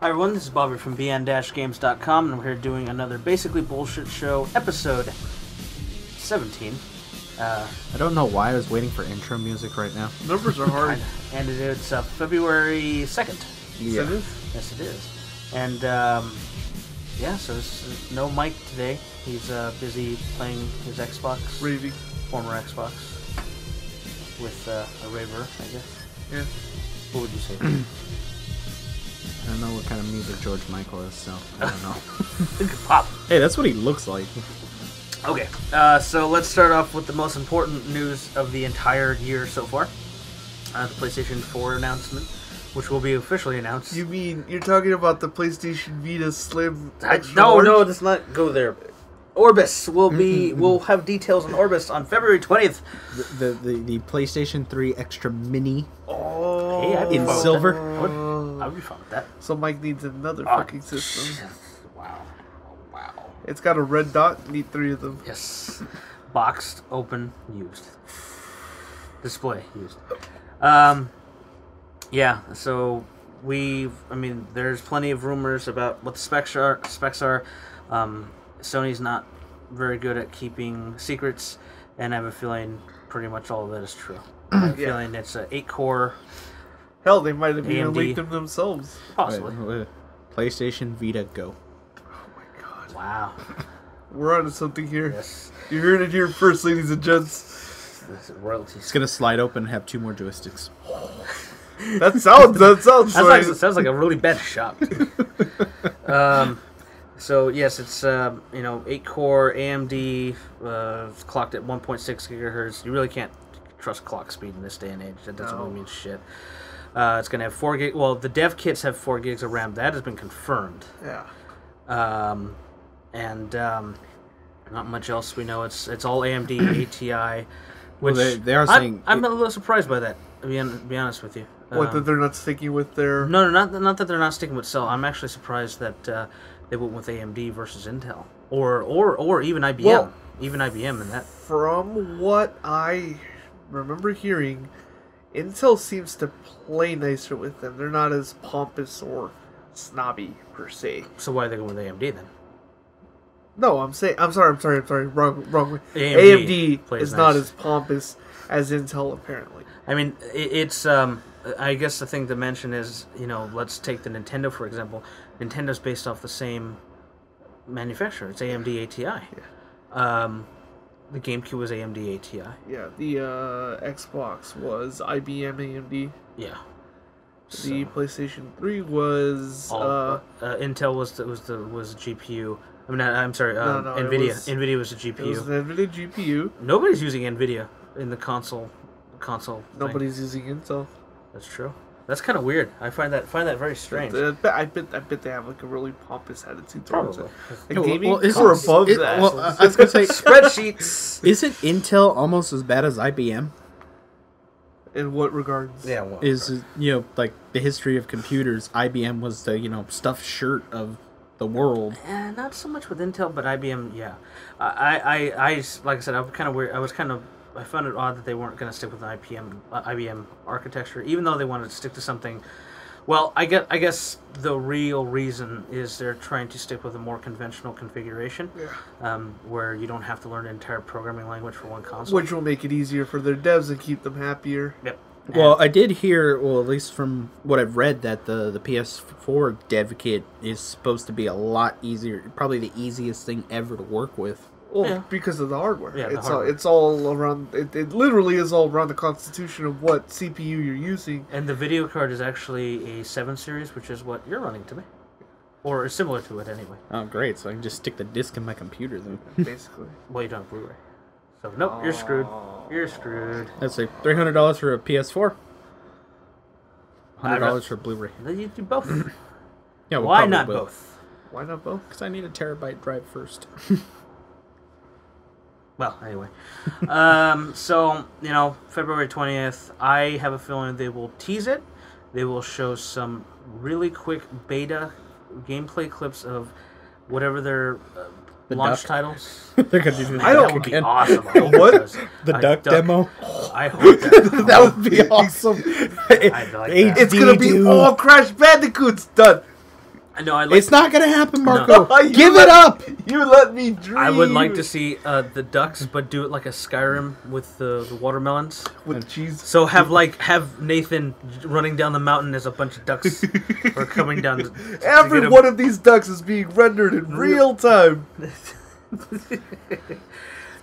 Hi everyone, this is Bobby from bn-games.com, and we're here doing another Basically Bullshit Show, episode 17. I don't know why I was waiting for intro music right now. Numbers are hard. And it's February 2nd. Yeah. It is? Yes, it is. And, so there's no Mike today. He's busy playing his Xbox. Raving. Former Xbox. With a raver, I guess. Yeah. What would you say? I don't know what kind of music George Michael is, so I don't know. Think of pop. Hey, that's what he looks like. Okay, so let's start off with the most important news of the entire year so far. The PlayStation 4 announcement, which will be officially announced. You mean you're talking about the PlayStation Vita Slim? No, let's not go there. Orbis will be. We'll have details on Orbis on February 20th. The PlayStation 3 Extra Mini. Oh, hey, I'd be in fine with silver. that. I would be fine with that. So Mike needs another fucking system. Wow. It's got a red dot. Need 3 of them. Yes. Boxed, open, used. Display, used. Yeah, so there's plenty of rumors about what the specs are. Sony's not very good at keeping secrets, and I have a feeling pretty much all of that is true. I have a feeling it's an 8-core. Hell, they might have even AMD. leaked them themselves. Possibly. Wait. PlayStation Vita Go. Oh my god. Wow. We're onto something here. Yes. You heard it here first, ladies and gents. This is royalties. It's gonna slide open and have 2 more joysticks. That sounds Sounds like a really bad shop. So yes, it's 8-core AMD, clocked at 1.6 gigahertz. You really can't trust clock speed in this day and age. That doesn't really mean shit. It's gonna have 4 gig. Well, the dev kits have 4 gigs of RAM. That has been confirmed. Yeah. Not much else we know. It's all AMD ATI. Which Well, they are saying I'm a little surprised by that. To be honest with you. What, that they're not sticking with their... No, not that they're not sticking with Cell. I'm actually surprised that they went with AMD versus Intel, or even IBM. Well, even IBM in that. From what I remember hearing, Intel seems to play nicer with them. They're not as pompous or snobby per se. So why are they going with AMD then? No, I'm sorry. Wrong way. AMD is nice. not as pompous as Intel, apparently. I mean, it's. I guess the thing to mention is, let's take the Nintendo for example. Nintendo's based off the same manufacturer. It's AMD ATI. Yeah. The GameCube was AMD ATI. Yeah. The Xbox was IBM AMD. Yeah. The PlayStation 3 was Intel was GPU. I mean, I'm sorry. No, NVIDIA. was, NVIDIA was a GPU. It was an NVIDIA GPU. Nobody's using NVIDIA in the console. Nobody's using Intel. That's true. That's kind of weird. I find that very strange. I bet they have like a really pompous attitude towards it. Probably. Gaming Well, or above that. Well, I was gonna say Spreadsheets. Isn't Intel almost as bad as IBM? In what regards? Yeah. Well, Like the history of computers, IBM was the stuffed shirt of the world. not so much with Intel, but IBM. Yeah. I like I said, I'm kind of weird. I found it odd that they weren't going to stick with an IBM architecture, even though they wanted to stick to something. Well, I guess the real reason is they're trying to stick with a more conventional configuration, where you don't have to learn an entire programming language for one console. Which will make it easier for their devs and keep them happier. Yep. Well, I did hear, at least from what I've read, that the PS4 dev kit is supposed to be a lot easier, probably the easiest thing ever to work with. Well, because of the hardware. Yeah, it's all around. It literally is all around the constitution of what CPU you're using. And the video card is actually a 7 series, which is what you're running to me, or is similar to it anyway. Oh, great! So I can just stick the disc in my computer then. Basically. Well, you don't have Blu-ray, so nope, you're screwed. You're screwed. That's like $300 for a PS4. $100 for Blu-ray. You do both. Yeah, we Why probably not will. both? Why not both? Because I need a terabyte drive first. Well, anyway. So, February 20th, I have a feeling they will tease it. They will show some really quick beta gameplay clips of whatever their launch titles. They're going to do That would be awesome. What? The duck demo? I hope that. That would be awesome. I'd like that. It's going to be all Crash Bandicoots done. know. It's not gonna happen, Marco. No. Give it up. You let me dream. I would like to see the ducks, but do it like a Skyrim with the watermelons. with cheese. So have Nathan running down the mountain as a bunch of ducks are coming down. To Every get him. one of these ducks is being rendered in real time.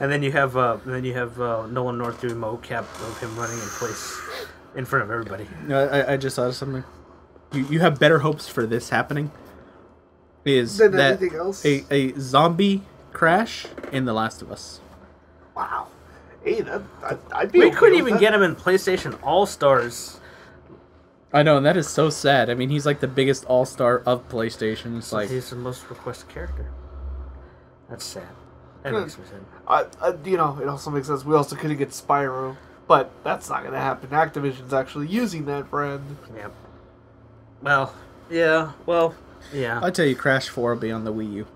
And then you have Nolan North doing mocap of him running in place in front of everybody. I just thought of something. You have better hopes for this happening. Is Than that anything else. a zombie crash in The Last of Us? Wow. Hey, I'd be. We okay couldn't with even that. get him in PlayStation All Stars. I know, and that is so sad. I mean, he's like the biggest all-star of PlayStation. It's like He's the most requested character. That's sad. That Good. makes me sad. It also makes sense. We also couldn't get Spyro, but that's not going to happen. Activision's actually using that brand. Yep. Well, yeah. Well, yeah. I tell you, Crash 4 will be on the Wii U.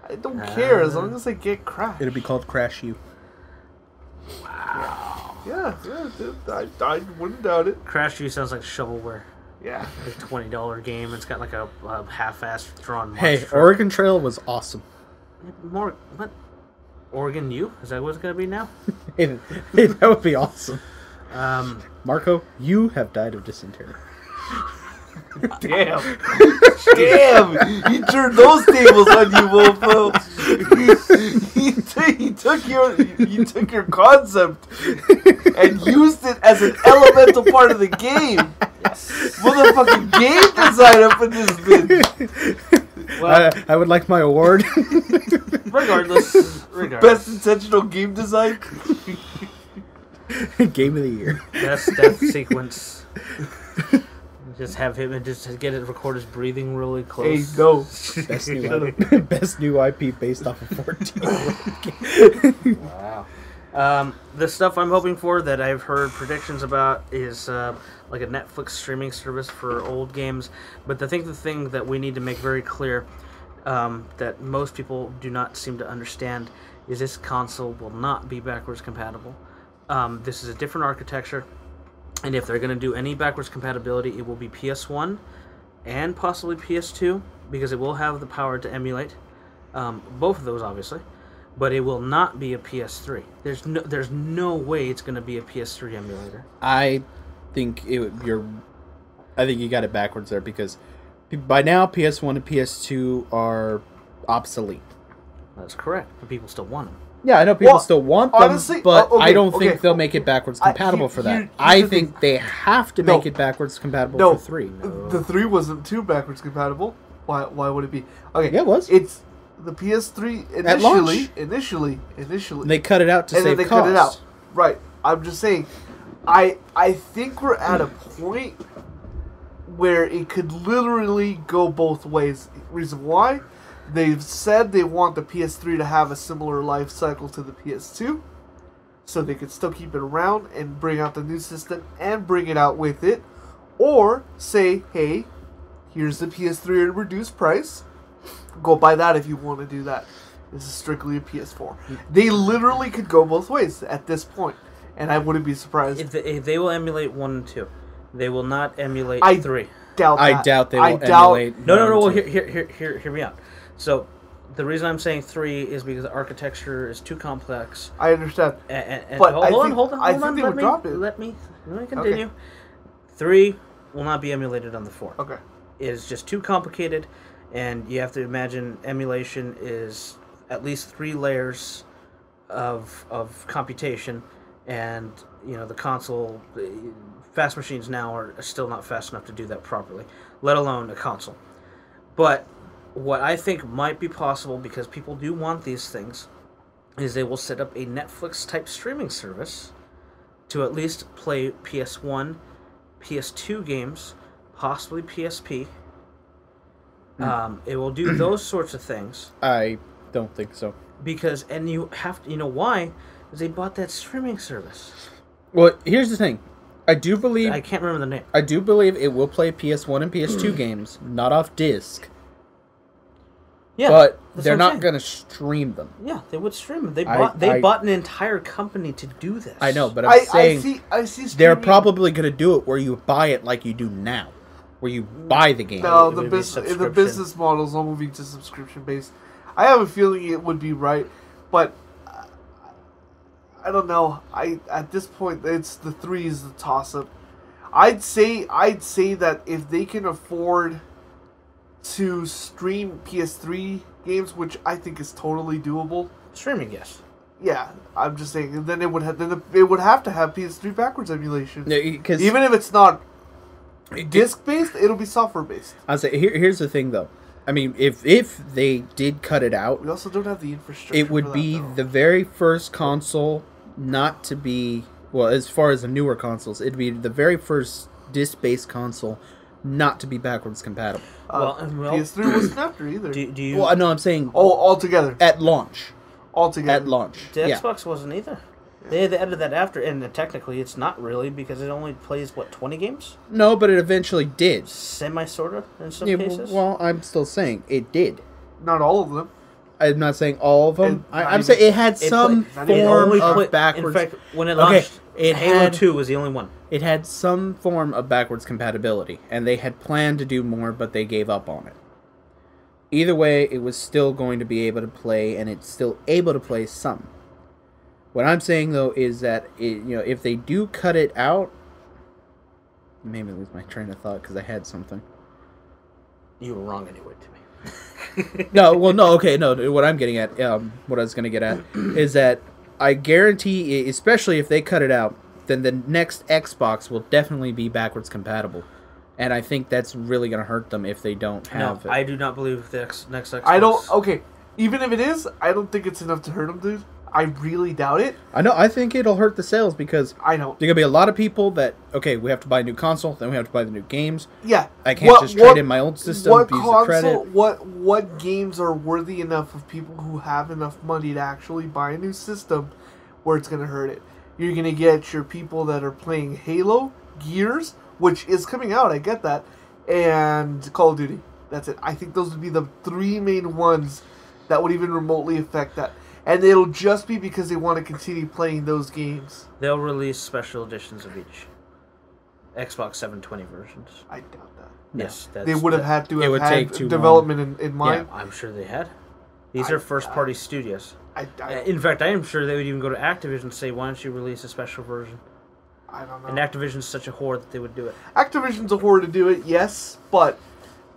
I don't care as long as they get Crash. It'll be called Crash U. Yeah, dude, I wouldn't doubt it. Crash U sounds like shovelware. Yeah. Like $20 game. It's got like a half-assed drawn. Hey, monster. Oregon Trail was awesome. More what? Oregon U? Is that what it's gonna be now? Hey, that would be awesome. Um, Marco, you have died of dysentery. Damn. Damn. He turned those tables on you, mofo. He took your concept and used it as an elemental part of the game. yes. Motherfucking game design up in this bitch. Well, I would like my award. regardless. Best intentional game design. Game of the year. Best death sequence. Just have him and just get it record his breathing really Hey, close. no. Best new IP based off of 14. Wow. The stuff I'm hoping for that I've heard predictions about is like a Netflix streaming service for old games. But I think the thing that we need to make very clear that most people do not seem to understand is this console will not be backwards compatible. This is a different architecture. And if they're going to do any backwards compatibility, it will be PS1 and possibly PS2 because it will have the power to emulate both of those, obviously. But it will not be a PS3. There's no way it's going to be a PS3 emulator. I think you got it backwards there because by now PS1 and PS2 are obsolete. That's correct, but people still want them. Yeah, I know people Well, still want them, honestly, but okay, I don't think okay. they'll make it backwards compatible for that. here's I the think thing. they have to No. make it backwards compatible No. for 3. The 3 wasn't too backwards compatible. Why would it be? Okay, Yeah, it was. It's the PS3 At launch. initially. They cut it out to and save then they costs. cut it out. Right. I'm just saying. I think we're at a point where it could literally go both ways. Reason why? They've said they want the PS3 to have a similar life cycle to the PS2, so they could still keep it around and bring out the new system and bring it out with it, or say, hey, here's the PS3 at a reduced price. Go buy that if you want to do that. This is strictly a PS4. They literally could go both ways at this point, and I wouldn't be surprised. If they will emulate 1 and 2. They will not emulate 3. Doubt I that. doubt they will I doubt- emulate. No. Well, 1 and 2. hear me out. So, the reason I'm saying 3 is because the architecture is too complex. I understand. And But hold I on, think- hold on. I think they let would me, drop it. Let me continue. 3 will not be emulated on the 4. Okay. It is just too complicated, and you have to imagine emulation is at least 3 layers of computation, and the console, fast machines now are still not fast enough to do that properly, let alone a console. But what I think might be possible, because people do want these things, is they will set up a Netflix-type streaming service to at least play PS1, PS2 games, possibly PSP. It will do those sorts of things. I don't think so. And you have to, why? Because they bought that streaming service. Well, here's the thing. I do believe I can't remember the name. I do believe it will play PS1 and PS2 games, not off disc. Yeah, But that's they're what I'm not saying. going to stream them. Yeah, they would stream them. They I- bought an entire company to do this. I know, but I'm saying I see they're streaming- probably going to do it where you buy it like you do now, where you buy the game. No, It would be subscription. the business model is all moving to subscription based. I have a feeling it would be right, but I don't know. At this point, it's the 3 is the toss up. I'd say that if they can afford to stream PS3 games, which I think is totally doable. Streaming, yes. Yeah, I'm just saying. Then it would have to have PS3 backwards emulation. Yeah, 'cause even if it's not disc based, it'll be software based. I'll say here's the thing though. I mean, if they did cut it out, We also don't have the infrastructure. it would for be that, the very first console not to be, well, as far as the newer consoles, it'd be the very first disc-based console not to be backwards compatible. Well, PS3 wasn't after either. Do you? Well, no, I'm saying Altogether. at launch. Altogether. At launch. The Yeah. Xbox wasn't either. They added that after, and technically it's not really because it only plays 20 games, No, but it eventually did. sorta in some Yeah, cases. well, I'm still saying it did. Not all of them. I'm not saying all of them. And I'm saying it had some not It even- form only of played- backwards. In fact, when it Okay, launched, it Halo had- 2 was the only one. It had some form of backwards compatibility, and they had planned to do more, but they gave up on it. Either way, it was still going to be able to play, and it's still able to play some. What I'm saying though is that if they do cut it out, it made me lose my train of thought because I had something. You were wrong anyway to me. No, well, no, okay, no. What I'm getting at, what I was going to get at, is that I guarantee, especially if they cut it out, then the next Xbox will definitely be backwards compatible, and I think that's really going to hurt them if they don't have No, it. I do not believe the next Xbox. I don't. Okay, even if it is, I don't think it's enough to hurt them, dude. I really doubt it. I know. I think it'll hurt the sales because I don't. there are gonna be a lot of people that we have to buy a new console, then we have to buy the new games. Yeah, I can't just trade in my old system, What use the console? credit. What games are worthy enough of people who have enough money to actually buy a new system, where it's gonna hurt it? You're gonna get your people that are playing Halo, Gears, which is coming out. I get that, and Call of Duty. That's it. I think those would be the 3 main ones that would even remotely affect that. And it'll just be because they want to continue playing those games. They'll release special editions of each Xbox 720 versions. I doubt that. Yes, that's, They would have had to It have would had take too development in mind. I'm sure they had. These are first-party studios. I In fact, I am sure they would even go to Activision and say, "Why don't you release a special version?" don't know. And Activision's such a whore that they would do it. Activision's a horror to do it, yes, but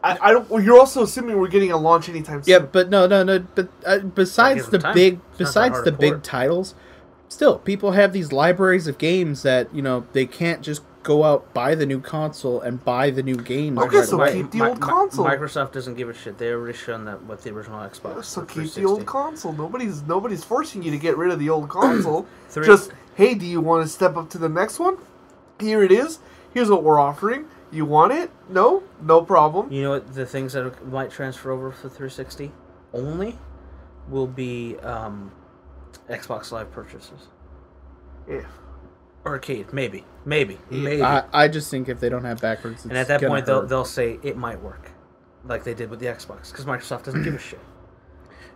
I don't. Well, you're also assuming we're getting a launch anytime soon. Yeah, but no. But besides give the them time. big, It's not that besides hard the to big port. titles, still people have these libraries of games that they can't just go out buy the new console and buy the new games. Okay, right so away. keep the old console. Microsoft doesn't give a shit. They already shown that with the original Xbox. So the keep the 360. old console. Nobody's forcing you to get rid of the old console. Three- Just, hey, do you want to step up to the next one? Here it is. Here's what we're offering. You want it? No? No problem. You know what? The things that might transfer over for 360 only will be Xbox Live purchases. Yeah. Arcade, maybe. I just think if they don't have backwards, And at that gonna point, hurt. they'll say it might work, like they did with the Xbox, because Microsoft doesn't give a shit.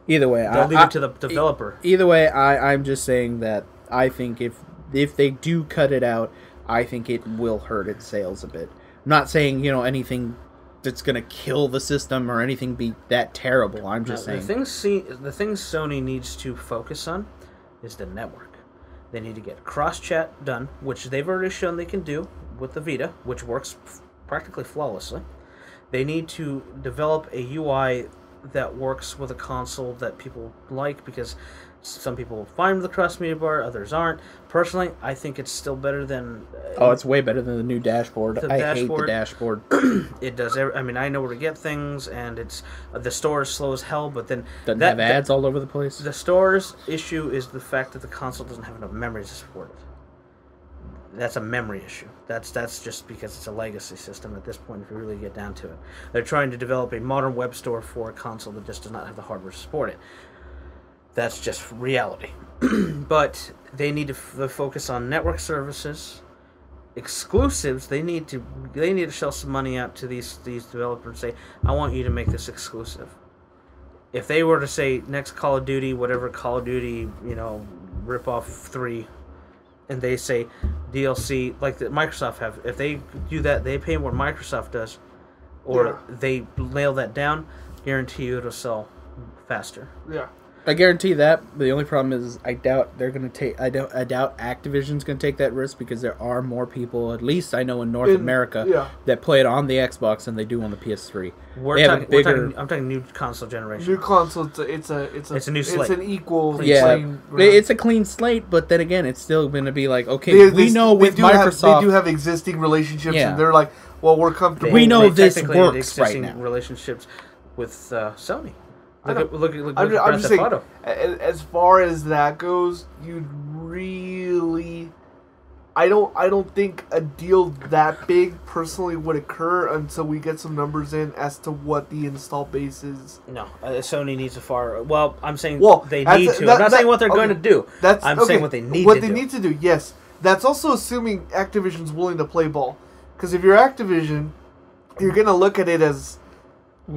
Either way, They'll leave it to the developer. Either way, I'm just saying that I think if they do cut it out, I think it will hurt its sales a bit. I'm not saying anything that's gonna kill the system or anything be that terrible. I'm just saying The thing Sony needs to focus on is the network. They need to get cross chat done, which they've already shown they can do with the Vita, which works practically flawlessly. They need to develop a UI that works with a console that people like, because some people find the cross media bar, others aren't. Personally, I think it's still better than. it's way better than the new dashboard. The I hate the dashboard. dashboard. It does. I mean, I know where to get things, and it's the store is slow as hell. But then Doesn't have ads all over the place. The store's issue is the fact that the console doesn't have enough memory to support it. That's a memory issue. That's just because it's a legacy system at this point, if you really get down to it. They're trying to develop a modern web store for a console that just does not have the hardware to support it. That's just reality. But they need to focus on network services, exclusives. They need to shell some money out to these developers and say, I want you to make this exclusive. If they were to say next Call of Duty, whatever Call of Duty, rip off 3, and they say DLC, like the Microsoft have, if they do that, they pay what Microsoft does, or they nail that down, guarantee you it'll sell faster. Yeah. I guarantee that. The only problem is I doubt they're going to take. I doubt Activision's going to take that risk because there are more people, at least I know in North America, that play it on the Xbox than they do on the PS3. I'm talking new console generation. New console. It's a new slate. It's an equal. It's a clean slate, but then again, it's still going to be like, okay, we know with Microsoft they do have existing relationships, and they're like, well, we're comfortable. We know this works right now. Relationships with Sony. Look I'm just saying, as far as that goes, you'd really... I don't think a deal that big personally would occur until we get some numbers in as to what the install base is. No, Sony needs a far... Well, I'm saying they need to. I'm not saying what they're going to do. I'm saying what they need to do. What they need to do, yes. That's also assuming Activision's willing to play ball. Because if you're Activision, you're going to look at it as...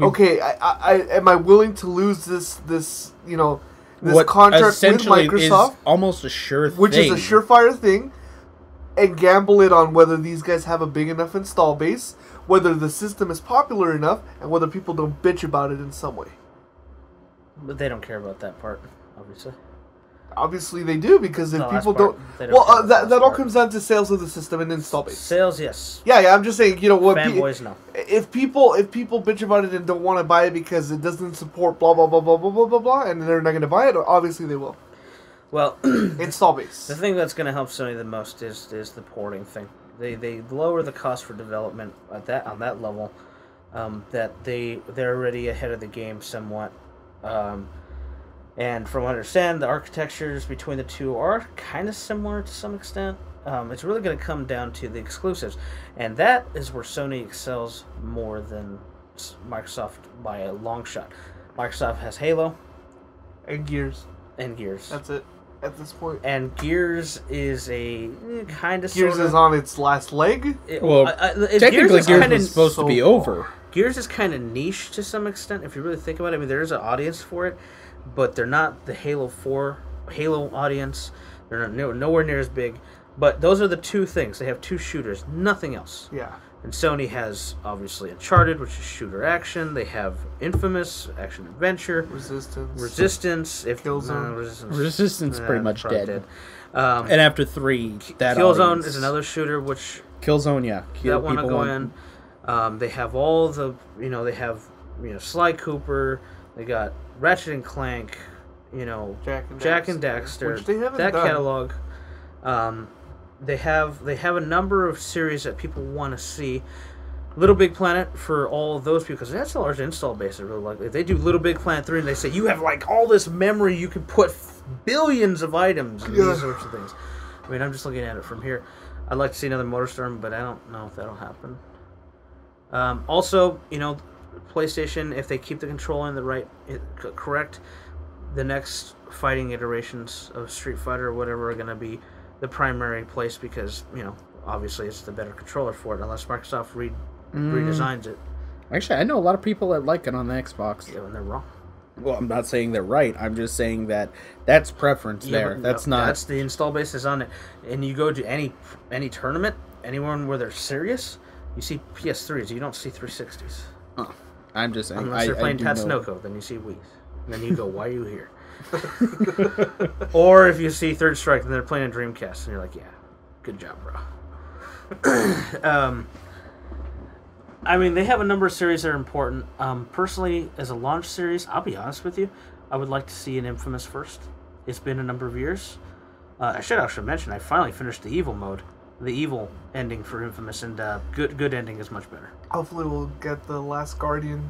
Okay, am I willing to lose this contract with Microsoft? Is almost a sure thing. Which is a surefire thing, and gamble it on whether these guys have a big enough install base, whether the system is popular enough, and whether people don't bitch about it in some way. But they don't care about that part, obviously. Obviously they do, because if people don't... Well, that all comes down to sales of the system and install base. Sales, yes. Yeah, I'm just saying, what... Fanboys, no. If people bitch about it and don't want to buy it because it doesn't support blah, blah, blah, blah, blah, blah, blah, blah, and they're not going to buy it, obviously they will. Well... install base. The thing that's going to help Sony the most is the porting thing. They lower the cost for development on that level, that they're already ahead of the game somewhat. And from what I understand, the architectures between the two are kind of similar to some extent. It's really going to come down to the exclusives. And that is where Sony excels more than Microsoft by a long shot. Microsoft has Halo. And Gears. That's it at this point. And Gears is a kind of... Gears is on its last leg? Technically Gears is supposed to be over. Gears is kind of niche to some extent, if you really think about it. I mean, there is an audience for it. But they're not the Halo audience. They're not nowhere near as big. But those are the two things. They have two shooters, nothing else. Yeah. And Sony has, obviously, Uncharted, which is shooter action. They have Infamous, action adventure. Resistance. Resistance pretty much dead. And after 3, that Killzone is another shooter, which... Killzone, yeah. That want to go in. They have all the... they have, Sly Cooper. They got... Ratchet and Clank, Jack and Daxter, which they haven't that done. catalog. They have a number of series that people want to see. Little Big Planet for all of those people, because that's a large install base. I really like. If they do Little Big Planet 3 and they say you have like all this memory, you can put billions of items and these sorts of things. I mean, I'm just looking at it from here. I'd like to see another MotorStorm, but I don't know if that'll happen. Also, PlayStation, if they keep the control in the right, correct, the next fighting iterations of Street Fighter or whatever are going to be the primary place because, obviously it's the better controller for it, unless Microsoft redesigns it. Actually, I know a lot of people that like it on the Xbox. Yeah, and they're wrong. Well, I'm not saying they're right. I'm just saying that that's preference there. That's not... That's the install basis on it. And you go to any tournament, anyone where they're serious, you see PS3s, you don't see 360s. Huh. I'm just saying. Unless they're playing Tatsunoko, then you see Wii. And then you go, why are you here? Or if you see Third Strike and they're playing a Dreamcast, and you're like, yeah, good job, bro. I mean, they have a number of series that are important. Personally, as a launch series, I'll be honest with you, I would like to see an Infamous first. It's been a number of years. I should actually mention, I finally finished the Evil mode. The evil ending for Infamous, and good ending is much better. Hopefully we'll get the Last Guardian.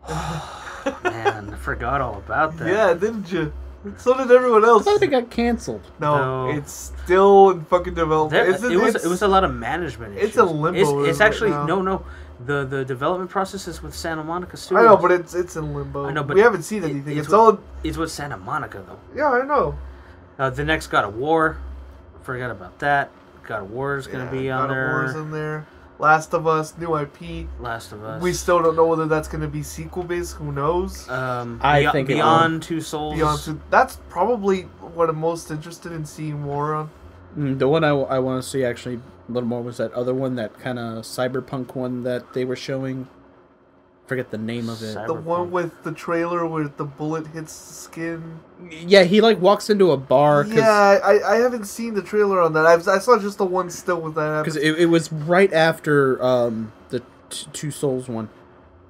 Man, I forgot all about that. Yeah, didn't you? So did everyone else. I thought it got canceled. No, it's still in fucking development. It was a lot of management issues. It's a limbo. It's actually right no. The development process is with Santa Monica Studios. I know, but it's in limbo. I know, but we haven't seen anything. It's with Santa Monica though. Yeah, I know. The next God of War. Forgot about that. God of War is going to be on there. God of War's in there. Last of Us, new IP. Last of Us. We still don't know whether that's going to be sequel based. Who knows? I think Beyond Two Souls. That's probably what I'm most interested in seeing more on. The one I want to see actually a little more was that other one, that kind of cyberpunk one that they were showing. Forget the name of it. The one with the trailer where the bullet hits the skin. Yeah, he like walks into a bar. Yeah, I haven't seen the trailer on that. I saw just the one still with that. Because it was right after the Two Souls one.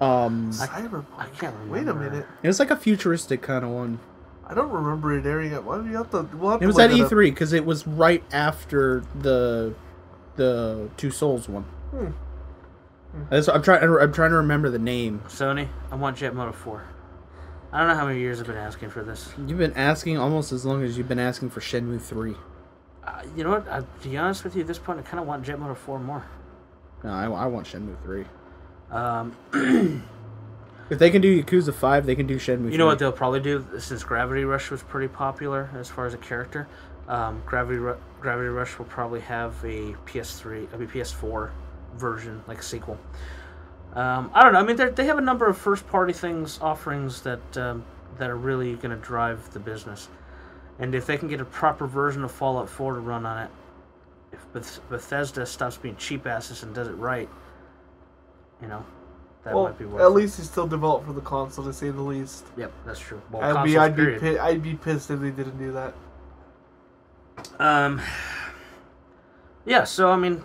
Cyberpunk. I can't remember. Wait a minute. It was like a futuristic kind of one. I don't remember it airing at. Why do you have to? We'll have It to was look at it up. E3 because it was right after the Two Souls one. I'm trying to remember the name. Sony, I want Jet Moto 4. I don't know how many years I've been asking for this. You've been asking almost as long as you've been asking for Shenmue 3. You know what? To be honest with you, at this point, I kind of want Jet Moto 4 more. No, I want Shenmue 3. Um, If they can do Yakuza 5, they can do Shenmue 3. You know what they'll probably do, since Gravity Rush was pretty popular as far as a character. Gravity Rush will probably have a PS4 version, like a sequel. I don't know. I mean, they have a number of first-party offerings that are really going to drive the business. And if they can get a proper version of Fallout 4 to run on it, if Bethesda stops being cheap asses and does it right, you know. That might be worth at least he's still developed for the console, to say the least. Yep, that's true. Well, I'd be pissed if they didn't do that. Yeah. So I mean,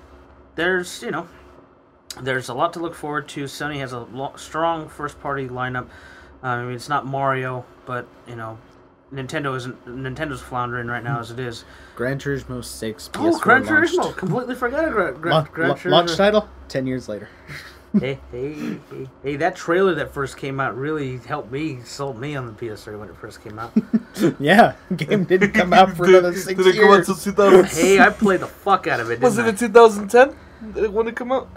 there's a lot to look forward to. Sony has a strong first-party lineup. I mean, it's not Mario, but Nintendo's floundering right now as it is. Gran Turismo 6 PS4 Oh, Gran Turismo! launched. Completely forgot about Gran Turismo. Launch title? 10 years later. Hey, that trailer that first came out really sold me on the PS3 when it first came out. Yeah, game didn't come out for another 6 years. Did it come out until 2000? Hey, I played the fuck out of it, Was it in 2010? Did it want to come out?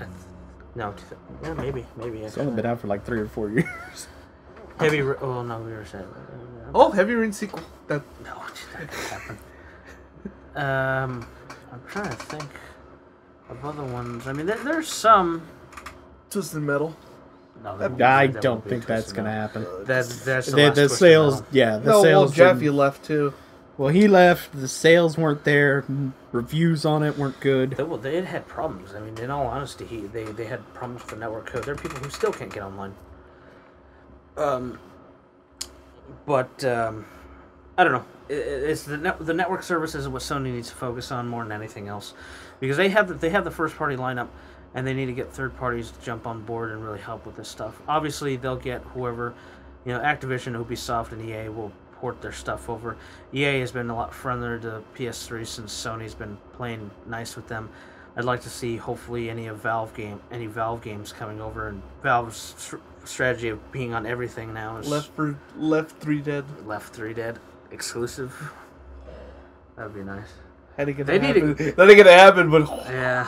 No, yeah, maybe. It's only been out for like 3 or 4 years. Oh, no, we were saying... Oh, Heavy Rain sequel. No, that could happen. I'm trying to think of other ones. I mean, there's some... Twisted Metal. No, I don't think that's going to happen. That's the sales, yeah, the sales. Jeffy left too. Well, he left. The sales weren't there. Reviews on it weren't good. They had problems. I mean, in all honesty, they had problems with the network code. There are people who still can't get online. But I don't know. It's the network services is what Sony needs to focus on more than anything else, because they have the first party lineup, and they need to get third parties to jump on board and really help with this stuff. Obviously, they'll get whoever, Activision, Ubisoft, and EA will port their stuff over. EA has been a lot friendlier to PS3 since Sony's been playing nice with them. I'd like to see hopefully any Valve games coming over, and Valve's strategy of being on everything now is Left 3 Dead. Left 3 Dead exclusive. That'd be nice. That ain't gonna happen, but Yeah.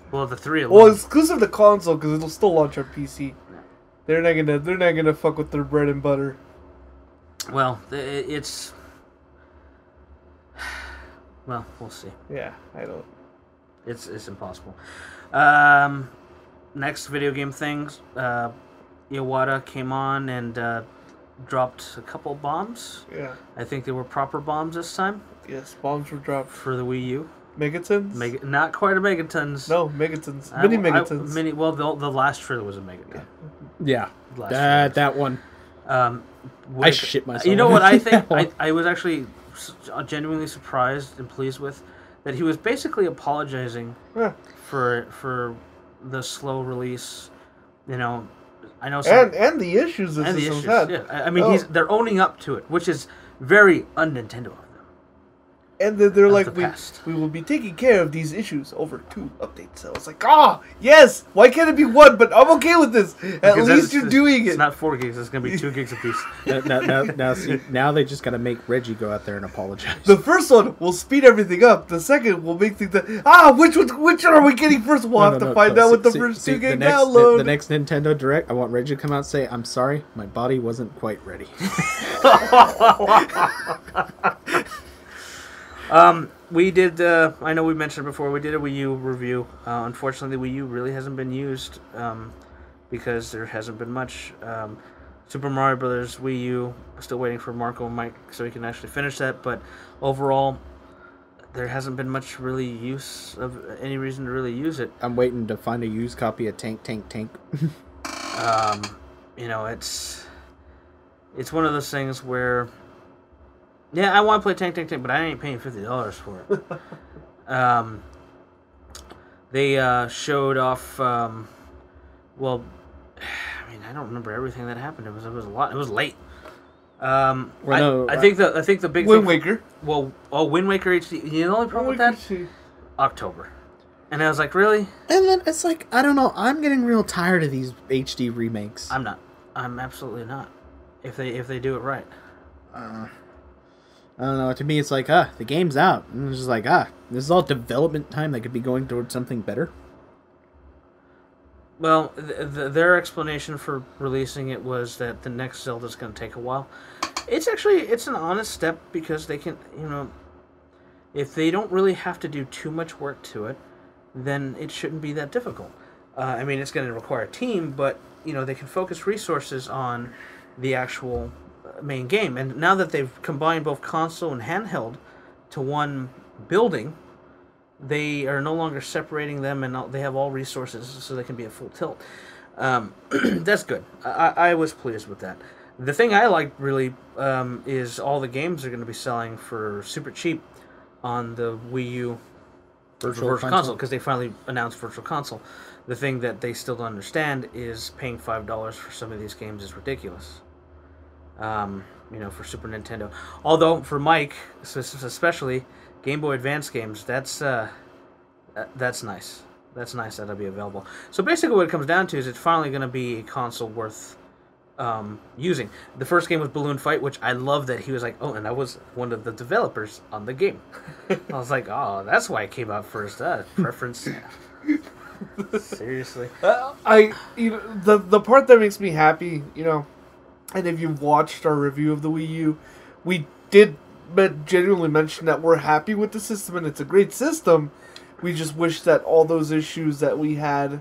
Well, the 3 alone. well, exclusive to console because it'll still launch on PC. They're not gonna fuck with their bread and butter. Well, it's. Well, we'll see. Yeah, I don't. It's impossible. Next video game things. Iwata came on and dropped a couple bombs. Yeah. I think they were proper bombs this time. Yes, bombs were dropped. For the Wii U. Megatons? Not quite a Megatons. No, Megatons. Mini Megatons. Well, the last trailer was a Megaton. Yeah. That one. I shit myself. You know what I think? I was actually genuinely surprised and pleased with that he was basically apologizing for the slow release. I know some, and the issues this system's had. Yeah. I mean, they're owning up to it, which is very un-Nintendo of them. And then they're like, we will be taking care of these issues over 2 updates. So it's like, yes! Why can't it be 1? But I'm okay with this. At least you're doing it. It's not 4 gigs. It's going to be 2 gigs apiece. Now they just got to make Reggie go out there and apologize. The first one will speed everything up. The second will make things which one are we getting first? We'll have to find out with the first 2 gig download. The next Nintendo Direct, I want Reggie to come out and say, I'm sorry, my body wasn't quite ready. We did, I know we mentioned before, we did a Wii U review. Unfortunately, the Wii U really hasn't been used because there hasn't been much. Super Mario Brothers Wii U, still waiting for Marco and Mike so we can actually finish that. But overall, there hasn't been much really use of any reason to really use it. I'm waiting to find a used copy of Tank. You know, it's one of those things where, yeah, I want to play Tank, but I ain't paying $50 for it. They showed off. Well, I mean, I don't remember everything that happened. It was a lot. It was late. I think the big Wind thing, Waker. Well, Wind Waker HD. You know the only problem with that? October. And I was like, really? And then it's like, I don't know. I'm getting real tired of these HD remakes. I'm not. I'm absolutely not. If they do it right. I don't know. To me, it's like, the game's out. And it's just like, this is all development time that could be going towards something better. Well, their explanation for releasing it was that the next Zelda's going to take a while. It's an honest step because they can, if they don't really have to do too much work to it, then it shouldn't be that difficult. I mean, it's going to require a team, but, they can focus resources on the actual main game. And now that they've combined both console and handheld to one building, they are no longer separating them, and they have all resources so they can be at full tilt. That's good. I was pleased with that. The thing I like really is all the games are going to be selling for super cheap on the Wii U Virtual Console, because they finally announced Virtual Console. The thing that they still don't understand is paying $5 for some of these games is ridiculous. For Super Nintendo. Although for Mike, especially Game Boy Advance games, that's nice. That's nice that'll be available. So basically, what it comes down to is it's finally going to be a console worth using. The first game was Balloon Fight, which I love that he was like, and I was one of the developers on the game. I was like, that's why it came out first. Preference. Seriously. The part that makes me happy, and if you've watched our review of the Wii U, we did genuinely mention that we're happy with the system and it's a great system. We just wish that all those issues that we had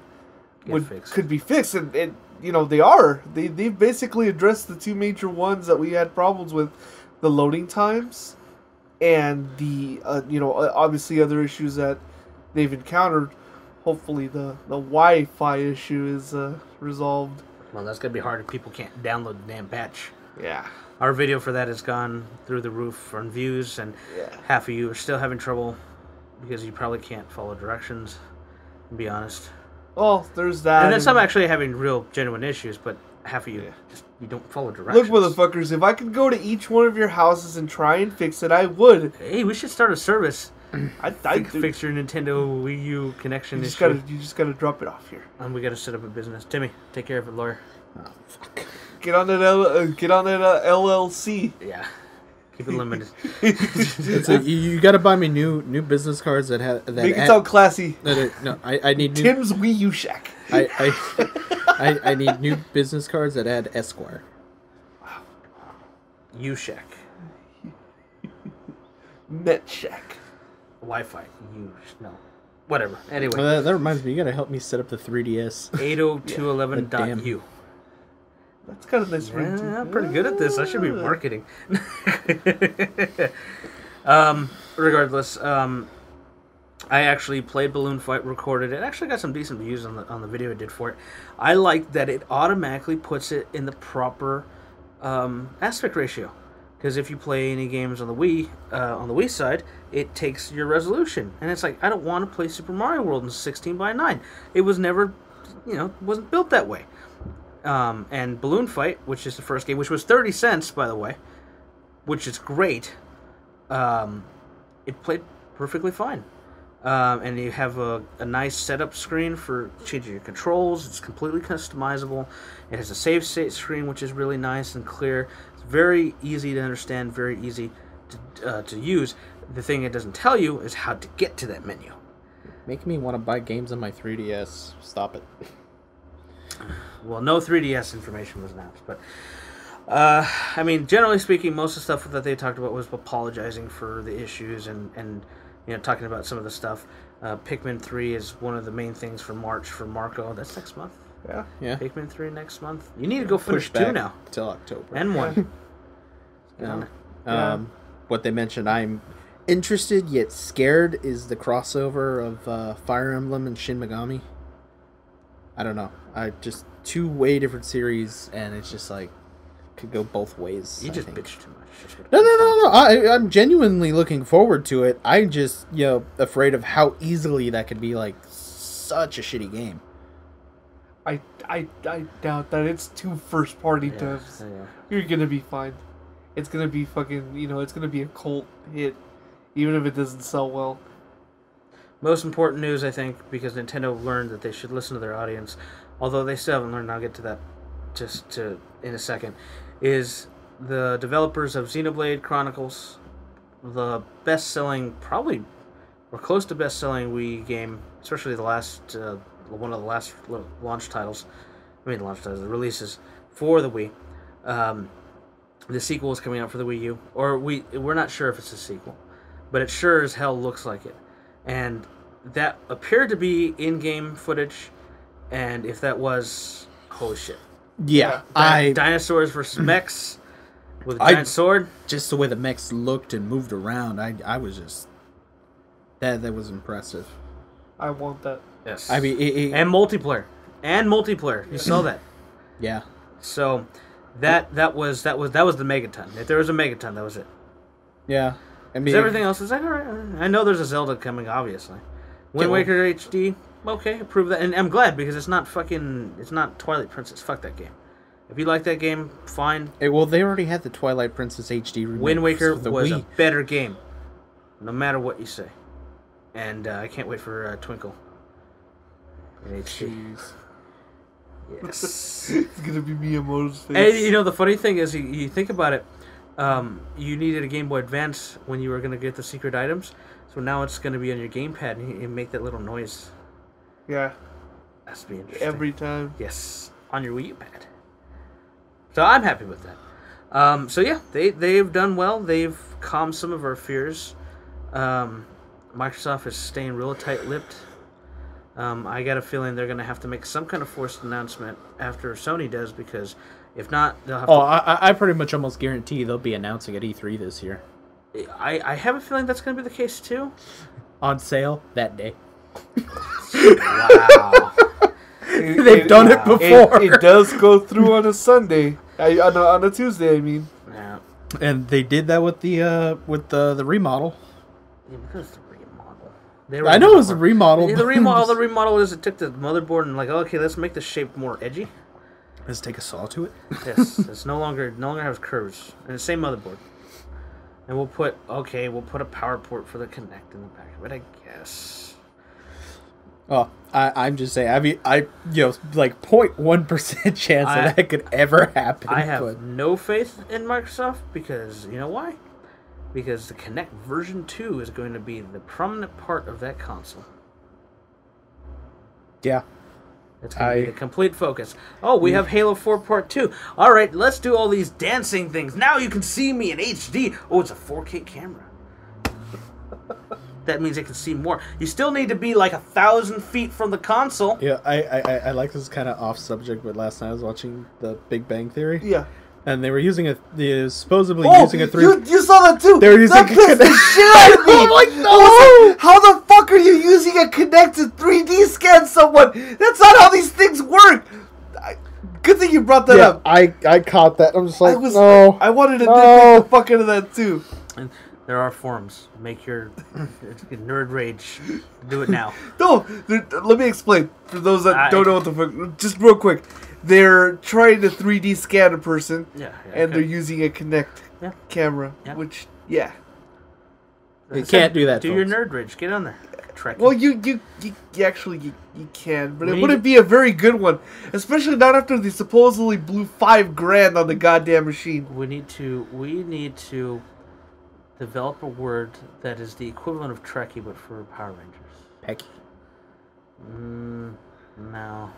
could be fixed, and they are. They've basically addressed the two major ones that we had problems with: the loading times and the obviously other issues that they've encountered. Hopefully the Wi-Fi issue is resolved. Well, that's gonna be hard if people can't download the damn patch. Yeah. Our video for that has gone through the roof on views, and half of you are still having trouble because you probably can't follow directions, to be honest. Well, there's that. And then some actually having real, genuine issues, but half of you you don't follow directions. Look, motherfuckers, if I could go to each one of your houses and try and fix it, I would. Hey, we should start a service. I'd fix your Nintendo Wii U connection you issue. You just gotta drop it off here. And we gotta set up a business. Timmy, take care of it, lawyer. Oh, fuck. Get on that LLC. Yeah. Keep it limited. You gotta buy me new business cards that have... Make it sound classy. I need new... Tim's Wii U Shack. I need new business cards that add Esquire. U-Shack. Net Shack. Wi-Fi. Whatever. Anyway. Well, that reminds me, you gotta help me set up the 3DS. 802.11.u. That's kind of nice. I'm pretty good at this. I should be marketing. Regardless, I actually played Balloon Fight, recorded it. Actually got some decent views on the video I did for it. I like that it automatically puts it in the proper aspect ratio. Because if you play any games on the Wii side, it takes your resolution. And it's like, I don't want to play Super Mario World in 16:9. It was never, wasn't built that way. And Balloon Fight, which is the first game, which was 30 cents, by the way, which is great, it played perfectly fine. And you have a nice setup screen for changing your controls. It's completely customizable. It has a save state screen, which is really nice and clear. It's very easy to understand, very easy to use. The thing it doesn't tell you is how to get to that menu. Making me want to buy games on my 3DS. Stop it. Well, no 3DS information was announced, but generally speaking, most of the stuff that they talked about was apologizing for the issues and talking about some of the stuff. Pikmin 3 is one of the main things for March for Marco. That's next month. Yeah. Pikmin 3 next month. You need to go finish 2 now. Till October. And 1. What they mentioned, I'm interested yet scared is the crossover of Fire Emblem and Shin Megami. I don't know. I just two way different series, and it's just like could go both ways. You I just think. bitch too much. No. I'm genuinely looking forward to it. I'm just afraid of how easily that could be like such a shitty game. I doubt that. It's two first party devs. Yeah. You're gonna be fine. It's gonna be fucking, it's gonna be a cult hit, even if it doesn't sell well. Most important news, I think, because Nintendo learned that they should listen to their audience, although they still haven't learned. I'll get to that in a second. Is the developers of Xenoblade Chronicles, the best-selling, probably or close to best-selling Wii game, especially the last one of the last launch titles. The releases for the Wii. The sequel is coming out for the Wii U, or we're not sure if it's a sequel, but it sure as hell looks like it. And that appeared to be in-game footage, and if that was, holy shit. Yeah, dinosaurs versus mechs with a giant sword. Just the way the mechs looked and moved around, I was just that was impressive. I want that. Yes, I mean, and multiplayer. You saw that. Yeah. So that was the Megaton. If there was a Megaton, that was it. Yeah. I mean, everything else is like, all right. I know there's a Zelda coming, obviously. Wind Waker HD, okay, approve that, and I'm glad because it's not Twilight Princess. Fuck that game. If you like that game, fine. They already had the Twilight Princess HD remake. Wind Waker was Wii. a better game, no matter what you say. And I can't wait for Twinkle in HD. Jeez. Yes. It's gonna be Miyamoto's face. And the funny thing is, you think about it. You needed a Game Boy Advance when you were going to get the secret items, so now it's going to be on your gamepad and you make that little noise. Yeah. That's be interesting. Every time. Yes, on your Wii U pad. So I'm happy with that. So yeah, they've done well. They've calmed some of our fears. Microsoft is staying real tight-lipped. I got a feeling they're going to have to make some kind of forced announcement after Sony does, because if not, they'll have I pretty much almost guarantee they'll be announcing at E3 this year. I have a feeling that's going to be the case, too. On sale that day. Wow. They've done it before. It does go through on a Sunday. On a Tuesday, I mean. Yeah. And they did that with the remodel. Yeah, because the remodel. I know it was a remodel. The remodel is it took the motherboard and like, okay, let's make the shape more edgy. Let's take a saw to it. Yes, it's no longer has curves, and the same motherboard. And we'll put a power port for the Kinect in the back of it, I guess. Oh, I'm just saying. I mean, like 0.1% chance that could ever happen. I have no faith in Microsoft because you know why? Because the Kinect version 2 is going to be the prominent part of that console. Yeah. It's going to be the complete focus. Oh, we have Halo 4 Part 2. All right, let's do all these dancing things. Now you can see me in HD. Oh, it's a 4K camera. That means it can see more. You still need to be like 1,000 feet from the console. Yeah, I like this kind of off subject, but last night I was watching The Big Bang Theory. Yeah. And they were using supposedly using a 3D. You saw that too. They were using that pissed the shit out of me. I'm like, no! How the fuck are you using a Kinect to 3D scan someone? That's not how these things work. Good thing you brought that up. I caught that. I'm just like, no. I wanted to nitpick the fuck out of that too. And there are forums. Make your nerd rage. Do it now. No, let me explain for those that don't know what the fuck. Just real quick. They're trying to 3D scan a person, and they're using a Kinect camera, which, You can't do that, Do your nerd rage. Get on there. Trek. Well, you actually can, but it wouldn't be a very good one, especially not after they supposedly blew $5,000 on the goddamn machine. We need to develop a word that is the equivalent of Trekkie, but for Power Rangers. Pecky. No.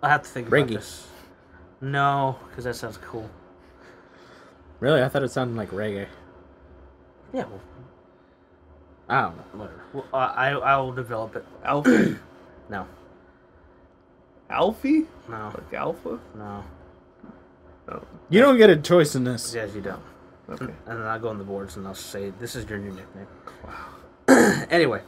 I'll have to think about this. No, because that sounds cool. Really? I thought it sounded like reggae. Yeah, well, I don't know. whatever. Well, I will develop it. Alfie? No. Alfie? No. Like Alpha? No. Oh. You don't get a choice in this. Yes, you don't. Okay. And then I'll go on the boards and I'll say, this is your new nickname. Wow. Anyway.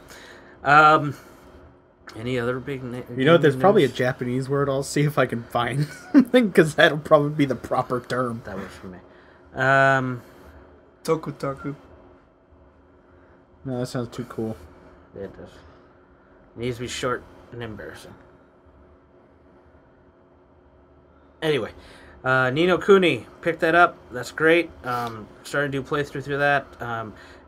Any other big name? You know, there's probably a Japanese word. I'll see if I can find something, because that'll probably be the proper term. That works for me. Toku. No, that sounds too cool. Yeah, it does. It needs to be short and embarrassing. Anyway, Nino Kuni, picked that up. That's great. Starting to do playthrough through that.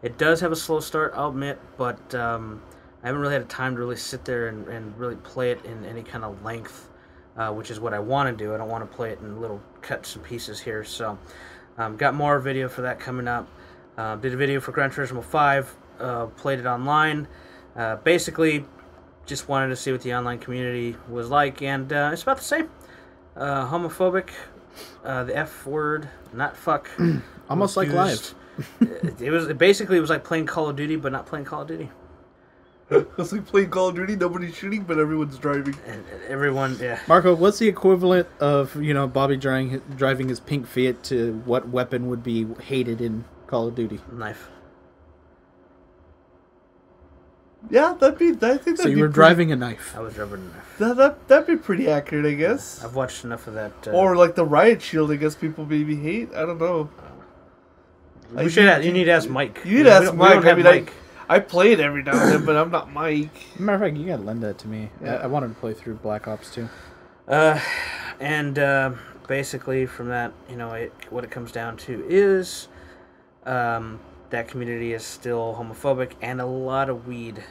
It does have a slow start, I'll admit, but I haven't really had time to really sit there and really play it in any kind of length, which is what I want to do. I don't want to play it in little cuts and pieces here. So, got more video for that coming up. Did a video for Gran Turismo 5. Played it online. Basically, just wanted to see what the online community was like, and it's about the same. Homophobic, the F word, not fuck. Almost like live. It basically was like playing Call of Duty, but not playing Call of Duty. It's like playing Call of Duty, nobody's shooting, but everyone's driving. And everyone, yeah. Marco, what's the equivalent of, Bobby driving his pink Fiat to what weapon would be hated in Call of Duty? Knife. Yeah, I think that'd be So you were driving a knife. I was driving a knife. That'd be pretty accurate, I guess. I've watched enough of that. Or like the riot shield, I guess people maybe hate. I don't know. You need to ask Mike. You need to ask Mike. I mean, Mike. I play it every now and then, but I'm not Mike. Matter of fact, you gotta lend that to me. Yeah. I wanted to play through Black Ops 2. Basically from that, what it comes down to is that community is still homophobic and a lot of weed.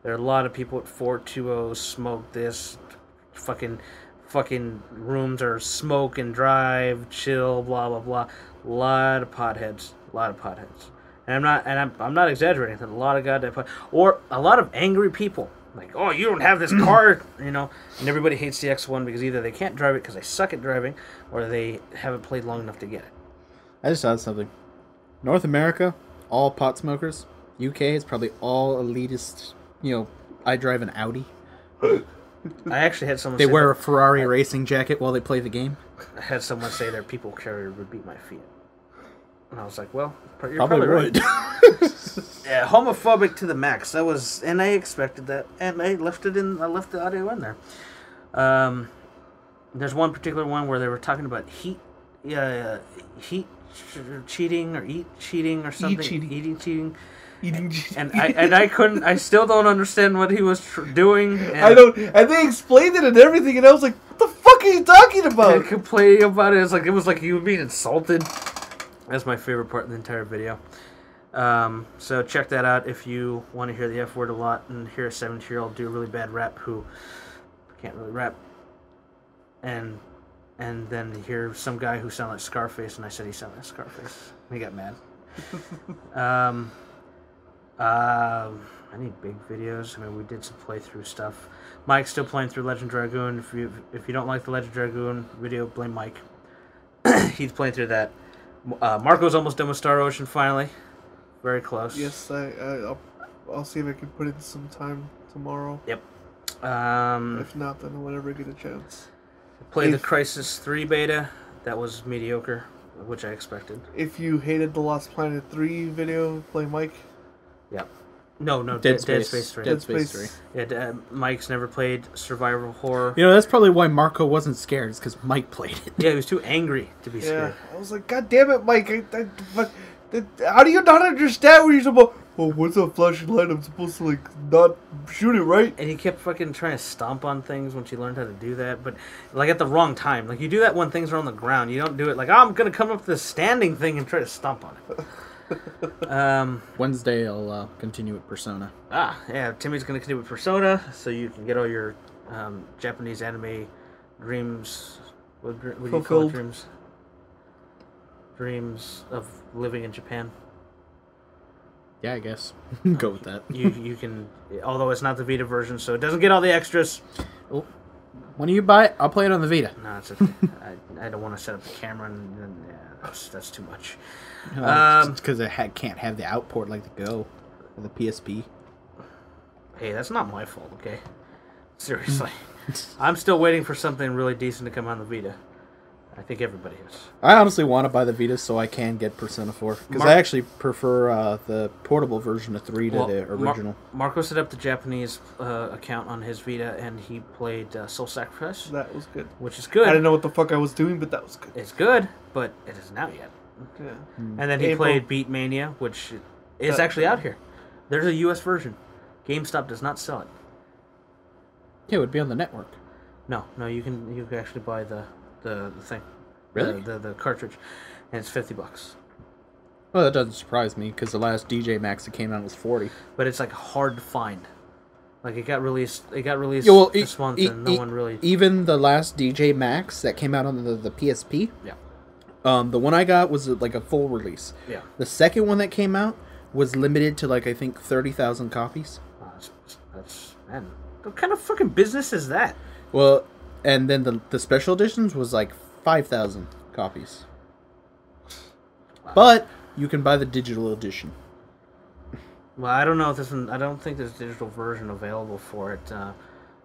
There are a lot of people at 420 smoke this. Fucking rooms are smoke and drive, chill, blah blah blah. A lot of potheads. And I'm not exaggerating. There's a lot of goddamn or a lot of angry people. Like, oh, you don't have this car, and everybody hates the X1 because either they can't drive it because they suck at driving, or they haven't played long enough to get it. I just thought something. North America, all pot smokers. UK is probably all elitist. I drive an Audi. I actually had someone They say wear a Ferrari racing jacket while they play the game. I had someone say their people carrier would beat my Fiat. And I was like, well, you're Probably right. would. Yeah, homophobic to the max. And I expected that, and I left the audio in there. There's one particular one where they were talking about heat cheating or eat cheating or something. Eating cheating. And I still don't understand what he was doing. And they explained it and everything, and I was like, what the fuck are you talking about? Complaining about it. It was like you were being insulted. That's my favorite part of the entire video. So check that out if you want to hear the F word a lot and hear a 17-year-old do a really bad rap who can't really rap. And then hear some guy who sounded like Scarface, and I said he sounded like Scarface. He got mad. I need big videos. I mean, we did some playthrough stuff. Mike's still playing through Legend Dragoon. If you don't like the Legend Dragoon video, blame Mike. He's playing through that. Marco's almost done with Star Ocean finally. Very close. Yes, I'll see if I can put in some time tomorrow. Yep. If not, then whenever I get a chance. Play the Crisis 3 beta. That was mediocre, which I expected. If you hated the Lost Planet 3 video, play Mike. Yep. No, Dead Space Space 3. Dead Space 3. Yeah, Mike's never played survival horror. That's probably why Marco wasn't scared. It's because Mike played it. Yeah, he was too angry to be scared. I was like, God damn it, Mike! How do you not understand what you're supposed? Oh, what's a flashing light? I'm supposed to not shoot it, right? And he kept fucking trying to stomp on things when she learned how to do that, but at the wrong time. You do that when things are on the ground. You don't do it I'm gonna come up to the standing thing and try to stomp on it. Wednesday I'll continue with Persona. Yeah, Timmy's gonna continue with Persona, so you can get all your Japanese anime dreams. What do you call it, dreams? Dreams of living in Japan. Yeah, I guess. Go with that. You can, although it's not the Vita version, so it doesn't get all the extras. Oh, when you buy it, I'll play it on the Vita. No, it's okay. I don't want to set up the camera, and that's too much. Because it can't have the outport like the Go or the PSP. Hey, that's not my fault, okay? Seriously. I'm still waiting for something really decent to come on the Vita. I think everybody is. I honestly want to buy the Vita so I can get Persona 4. Because I actually prefer the portable version of 3 to the original. Marco set up the Japanese account on his Vita, and he played Soul Sacrifice. That was good. Which is good. I didn't know what the fuck I was doing, but that was good. It's good, but it isn't out yet. Yeah. And then he played Beat Mania, which is actually out here. There's a U.S. version. GameStop does not sell it. Yeah, it would be on the network. No, you can actually buy the thing. Really? The cartridge, and it's $50. Well, that doesn't surprise me because the last DJ Max that came out was $40. But it's like hard to find. Like it got released. Yeah, this month, and no one really. Even the last DJ Max that came out on the PSP. Yeah. The one I got was like a full release. Yeah. The second one that came out was limited to like I think 30,000 copies. That's man. What kind of fucking business is that? Well, and then the special editions was like 5,000 copies. Wow. But you can buy the digital edition. Well, I don't know if this one. I don't think there's a digital version available for it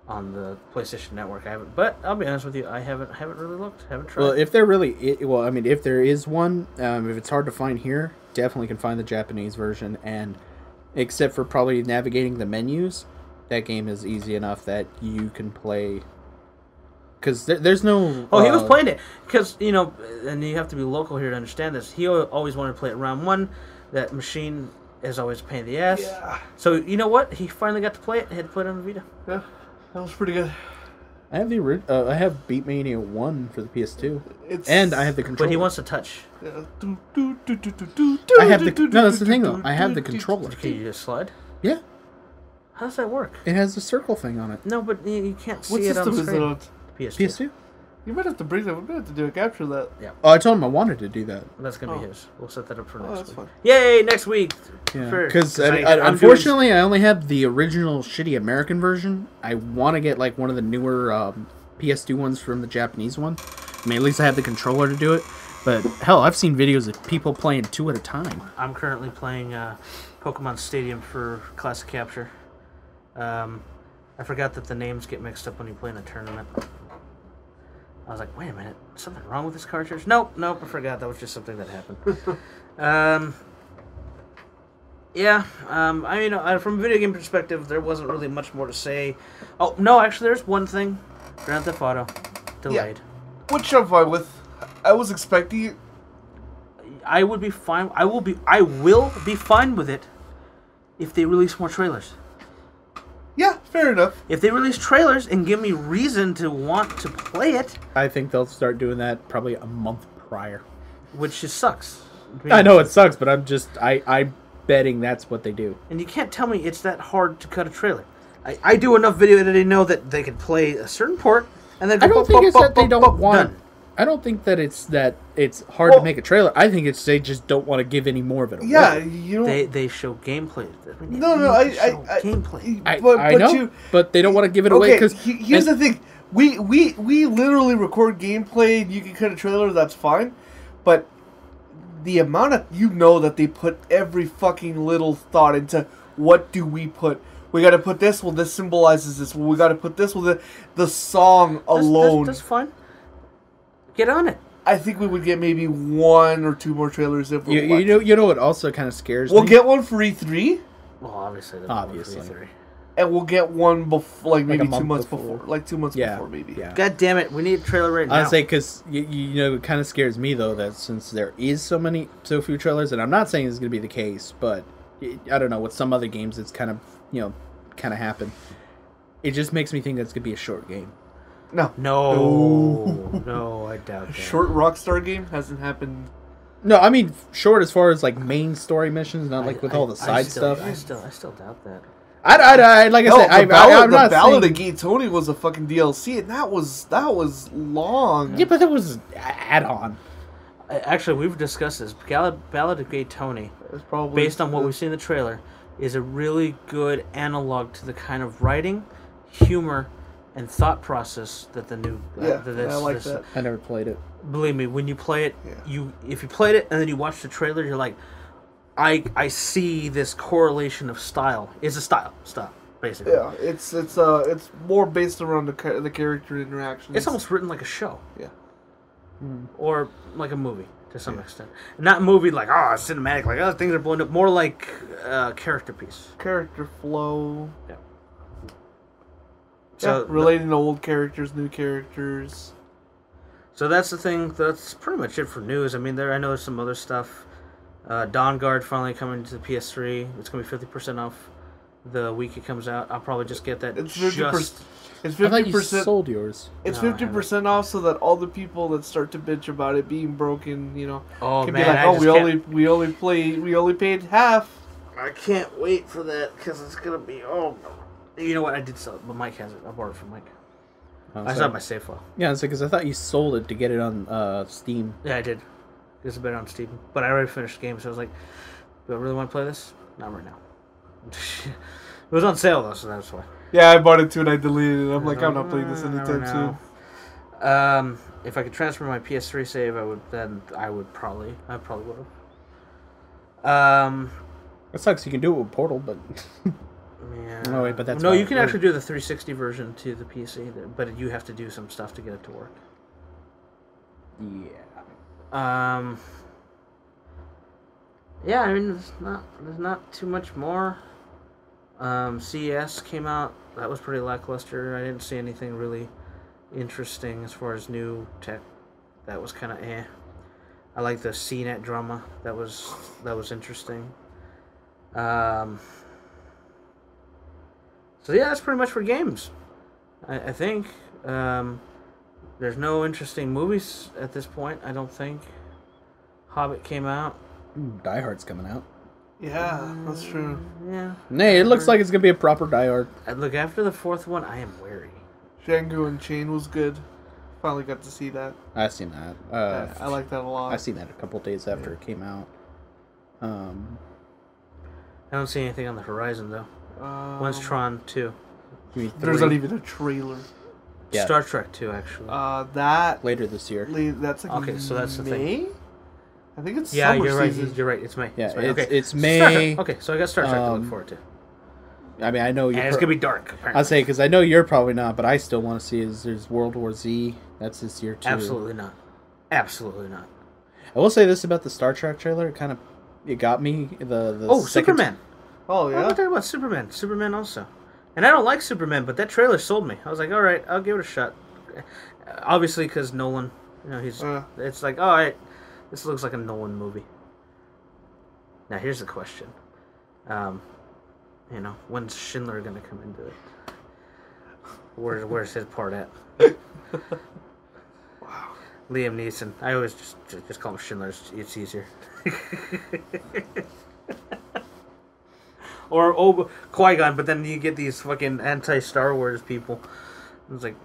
on the PlayStation Network. I haven't. But I'll be honest with you, I haven't really looked. Haven't tried. Well, if there really, if there is one, if it's hard to find here, definitely can find the Japanese version. And except for probably navigating the menus, that game is easy enough that you can play. Because there's no... Oh, he was playing it. Because, and you have to be local here to understand this. He always wanted to play it round one. That machine is always a pain in the ass. Yeah. So, you know what? He finally got to play it. He had to play it on the Vita. Yeah, that was pretty good. I have I have Beat Mania 1 for the PS2. And I have the controller. But he wants to touch. Yeah. I have the... No, that's the thing, though. I have the controller. Can you just slide? Yeah. How does that work? It has the circle thing on it. No, but you can't see What it on system the is it screen. on? PS2? You might have to bring that. We're going to have to do a capture of that. Yeah. Oh, I told him I wanted to do that. That's going to be his. We'll set that up for next that's week. fine. Yay, next week! Yeah, Sure. because I'm unfortunately I only have the original shitty American version. I want to get like one of the newer PS2 ones from the Japanese one. I mean, at least I have the controller to do it. But hell, I've seen videos of people playing 2 at a time. I'm currently playing Pokemon Stadium for Classic Capture. I forgot that the names get mixed up when you play in a tournament. I was like, wait a minute, something wrong with this cartridge? Nope, I forgot. That was just something that happened. I mean, from a video game perspective, there wasn't really much more to say. Oh, no, actually, there's one thing. Grand Theft Auto. Delayed. Yeah. Which I'm fine with. I was expecting it. I would be fine. I will be fine with it if they release more trailers. Yeah, fair enough. If they release trailers and give me reason to want to play it, I think they'll start doing that probably a month prior. Which just sucks. I know it sucks, but I'm betting that's what they do. And you can't tell me it's that hard to cut a trailer. I do enough video editing to know that they can play a certain port and then I don't think it's that they don't want. Done. I don't think that it's hard to make a trailer. I think it's they just don't want to give any more of it away. Yeah, you don't... They show gameplay. Gameplay. I know, but they don't want to give it away because here's the thing: we literally record gameplay. And you can cut a trailer. That's fine, but the amount of that they put every fucking little thought into what do we put. We got to put this. Well, this symbolizes this. Well, we got to put this. Well, the song alone. That's fine. Get on it. I think we would get maybe 1 or 2 more trailers if we you know what also kind of scares me? We'll get one for E3. Well, obviously. And we'll get one before, like maybe 2 months before. before. Like 2 months before, maybe. Yeah. God damn it. We need a trailer right now. I'd say because, it kind of scares me, though, that since there is so few trailers, and I'm not saying this is going to be the case, but I don't know, with some other games it's kind of, happened. It just makes me think that's going to be a short game. No, I doubt that. Short Rockstar game hasn't happened. No, I mean short as far as like main story missions, not like with all the side stuff. I still doubt that. Like I said, the Ballad of Gay Tony was a fucking DLC, and that was long. Yeah, but that was add-on. Actually, we've discussed this. Ballad of Gay Tony, probably based on what we've seen in the trailer, is a really good analog to the kind of writing, humor, and thought process that the new I like that. I never played it. Believe me, when you play it, if you played it and then you watch the trailer, you're like, I see this correlation of style. It's a style, basically. Yeah, it's more based around the character interactions. It's almost written like a show. Yeah. or like a movie to some extent. Not movie like cinematic, like things are blowing up. More like character piece, Character flow. Yeah. So So relating to old characters, new characters. So that's the thing. That's pretty much it for news. I mean, I know there's some other stuff. Dawn Guard finally coming to the PS3. It's gonna be 50% off the week it comes out. I'll probably just get that. It's 50%. It's I thought you 50%. sold yours. It's No, I 50% off, so that all the people that start to bitch about it being broken, Oh can man, be like, I oh, just we only paid half. I can't wait for that because it's gonna be. Oh, you know what? I did sell it, but Mike has it. I borrowed it from Mike. I saw my save file. Yeah, it's because I thought you sold it to get it on Steam. Yeah, I did. It's a bit on Steam, but I already finished the game, so I was like, "Do I really want to play this? Not right now." It was on sale though, so that's why. Yeah, I bought it too and I deleted it. I'm like, I'm not playing this anytime soon. If I could transfer my PS3 save, I would. Then I probably would have. It sucks. You can do it with Portal, but Yeah. no, wait, but that's no. fine. You can actually do the 360 version to the PC, but you have to do some stuff to get it to work. Yeah. Yeah, I mean, there's not too much more. CES came out. That was pretty lackluster. I didn't see anything really interesting as far as new tech. That was kind of eh. I like the CNET drama. That was interesting. So yeah, that's pretty much for games. I think. There's no interesting movies at this point, I don't think. Hobbit came out. Die Hard's coming out. Yeah, that's true. Yeah. Nay, it looks like it's gonna be a proper Die Hard. Look, after the fourth one, I am wary. Django Unchained was good. Finally got to see that. I've seen that. I like that a lot. I've seen that a couple days after it came out. I don't see anything on the horizon, though. When's Tron 2? There's not even a trailer. Yeah. Star Trek 2, actually. That Later this year. that's like Okay, so that's the May? thing. I think it's Yeah, summer you're right. season. You're right. It's May. Yeah, it's May. Okay. it's Star May. Trek. Okay, so I got Star Trek to look forward to. I mean, I know And you're. it's going to be dark, apparently. I'll say because I know you're probably not, but I still want to see. There's World War Z. That's this year too. Absolutely not. Absolutely not. I will say this about the Star Trek trailer. It got me. The second Superman. Oh, I'm yeah? talking about Superman. Superman also. And I don't like Superman, but that trailer sold me. I was like, all right, I'll give it a shot. Obviously, because Nolan, he's. It's like, all right, this looks like a Nolan movie. Now, here's the question. When's Schindler going to come into it? Where's his part at? Wow. Liam Neeson. I always just call him Schindler. It's easier. Or Qui-Gon, but then you get these fucking anti-Star Wars people. It's like,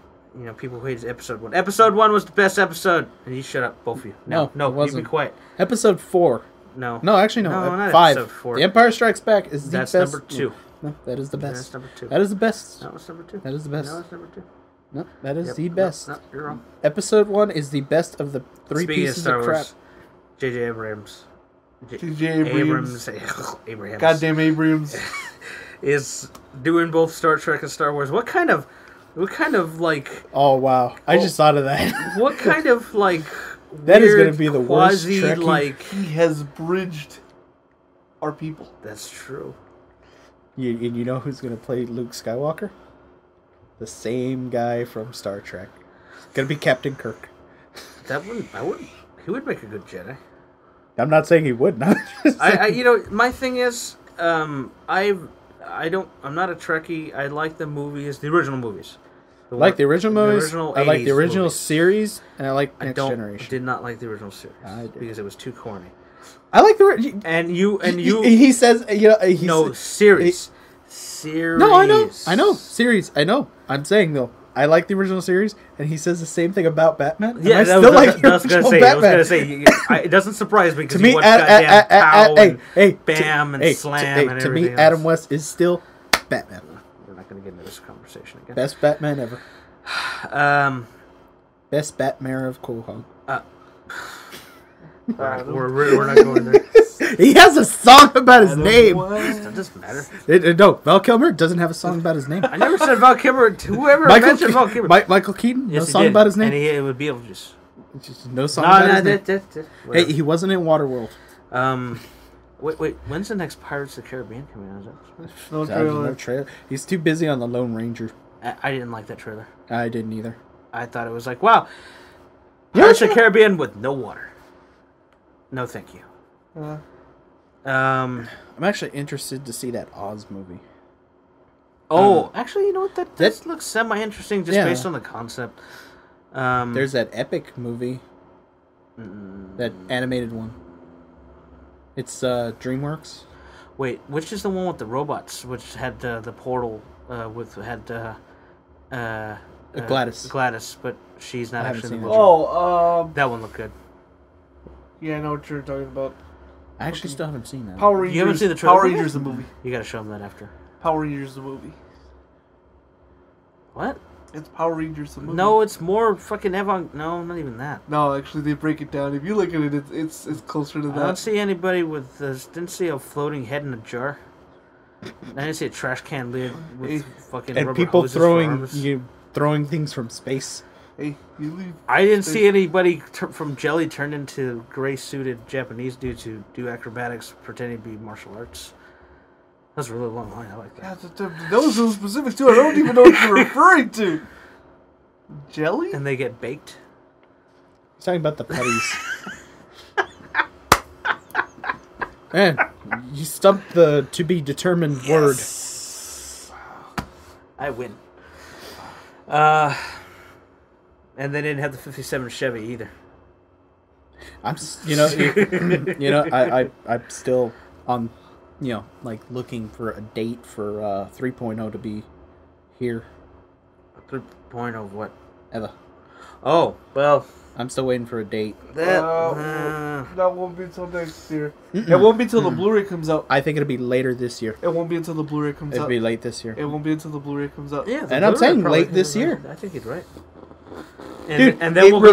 people who hate Episode 1. Episode 1 was the best episode. And you shut up, both of you. No, it wasn't. You be quiet. Episode 4. No. No, actually, no. not 5. Episode 4. The Empire Strikes Back is the That's best. number 2. No, that is the best. That's number 2. That is the best. No, it's number 2. That is the best. No, it's number 2. No, that is Yep. the best. No, you're wrong. Episode 1 is the best of the three Speaking pieces of Star of crap. Wars, J.J. Abrams. J.J. Abrams. Abrams. Goddamn Abrams. Is doing both Star Trek and Star Wars. What kind of like? Oh wow! I just thought of that. What kind of like? That is going gonna be the worst Trekkie. Like He has bridged our people. that's true. You know who's gonna play Luke Skywalker? The same guy from Star Trek. Gonna be Captain Kirk. That wouldn't. I wouldn't. He would make a good Jedi. I'm not saying he would not. My thing is, I'm not a Trekkie. I like the movies, the original movies. I like the original movies. original I like the 80s original movies. series, and I like Next I Generation. did not like the original series I did. because it was too corny. I like the. And you. He says, series. Series. No, I know. Series. I know. I'm saying though, I like the original series, and he says the same thing about Batman. Yeah, I I still like the was gonna original say. Batman. I was gonna say. It doesn't surprise me because To me, you watch goddamn Pow and Bam and Slam and to me, everything Adam else. West is still Batman. We're not gonna get into this conversation again. Best Batman ever. Best Batmare of Quahog. We're not going there. He has a song about his name. That doesn't matter. No, Val Kilmer doesn't have a song about his name. I never said Val Kilmer. Whoever mentioned Val Kilmer. Michael Keaton, no Yes, he song did. about his name. And it would be Beetlejuice. Just no song No, about no, his name. Hey, whatever. he wasn't in Waterworld. Wait. When's the next Pirates of the Caribbean coming out? No There's trailer. no trailer. He's too busy on the Lone Ranger. I didn't like that trailer. I didn't either. I thought it was like, wow, Pirates of the Caribbean with no water. No, thank you. I'm actually interested to see that Oz movie. Actually, you know what? That looks semi-interesting just based on the concept. There's that Epic movie. That animated one. It's DreamWorks. Wait, which is the one with the robots? Which had the portal Gladys. Gladys, but she's not I haven't actually in seen the that. movie. That one looked good. Yeah, I know what you're talking about. I actually still haven't seen that. Power Rangers. You haven't seen the trailer? Power Rangers the movie. You gotta show them that after. Power Rangers the movie. What? It's Power Rangers the movie. No, it's more fucking No, not even that. No, actually, they break it down. If you look at it, it's closer to I don't that. see anybody with. Didn't see a floating head in a jar. I didn't see a trash can lid with fucking And rubber people hoses for arms. throwing things from space. Hey, you leave. I didn't see anybody from jelly turned into gray-suited Japanese dudes who do acrobatics pretending to be martial arts. That's a really long line. I like that. Yeah, those are specific too. I don't even know what you're referring to. Jelly? And they get baked. He's talking about the putties. Man, you stumped the to be determined word. I win. And they didn't have the '57 Chevy either. I'm still on, like looking for a date for 3.0 to be here. 3.0 of what? Eva. Oh, well. I'm still waiting for a date. That won't be until next year. It won't be until the Blu-ray comes out. I think it'll be later this year. It won't be until the Blu-ray comes It'll out. be late this year. It won't be until the Blu-ray comes out. Yeah, And I'm saying late this year. I think he's right. Dude, and then we'll go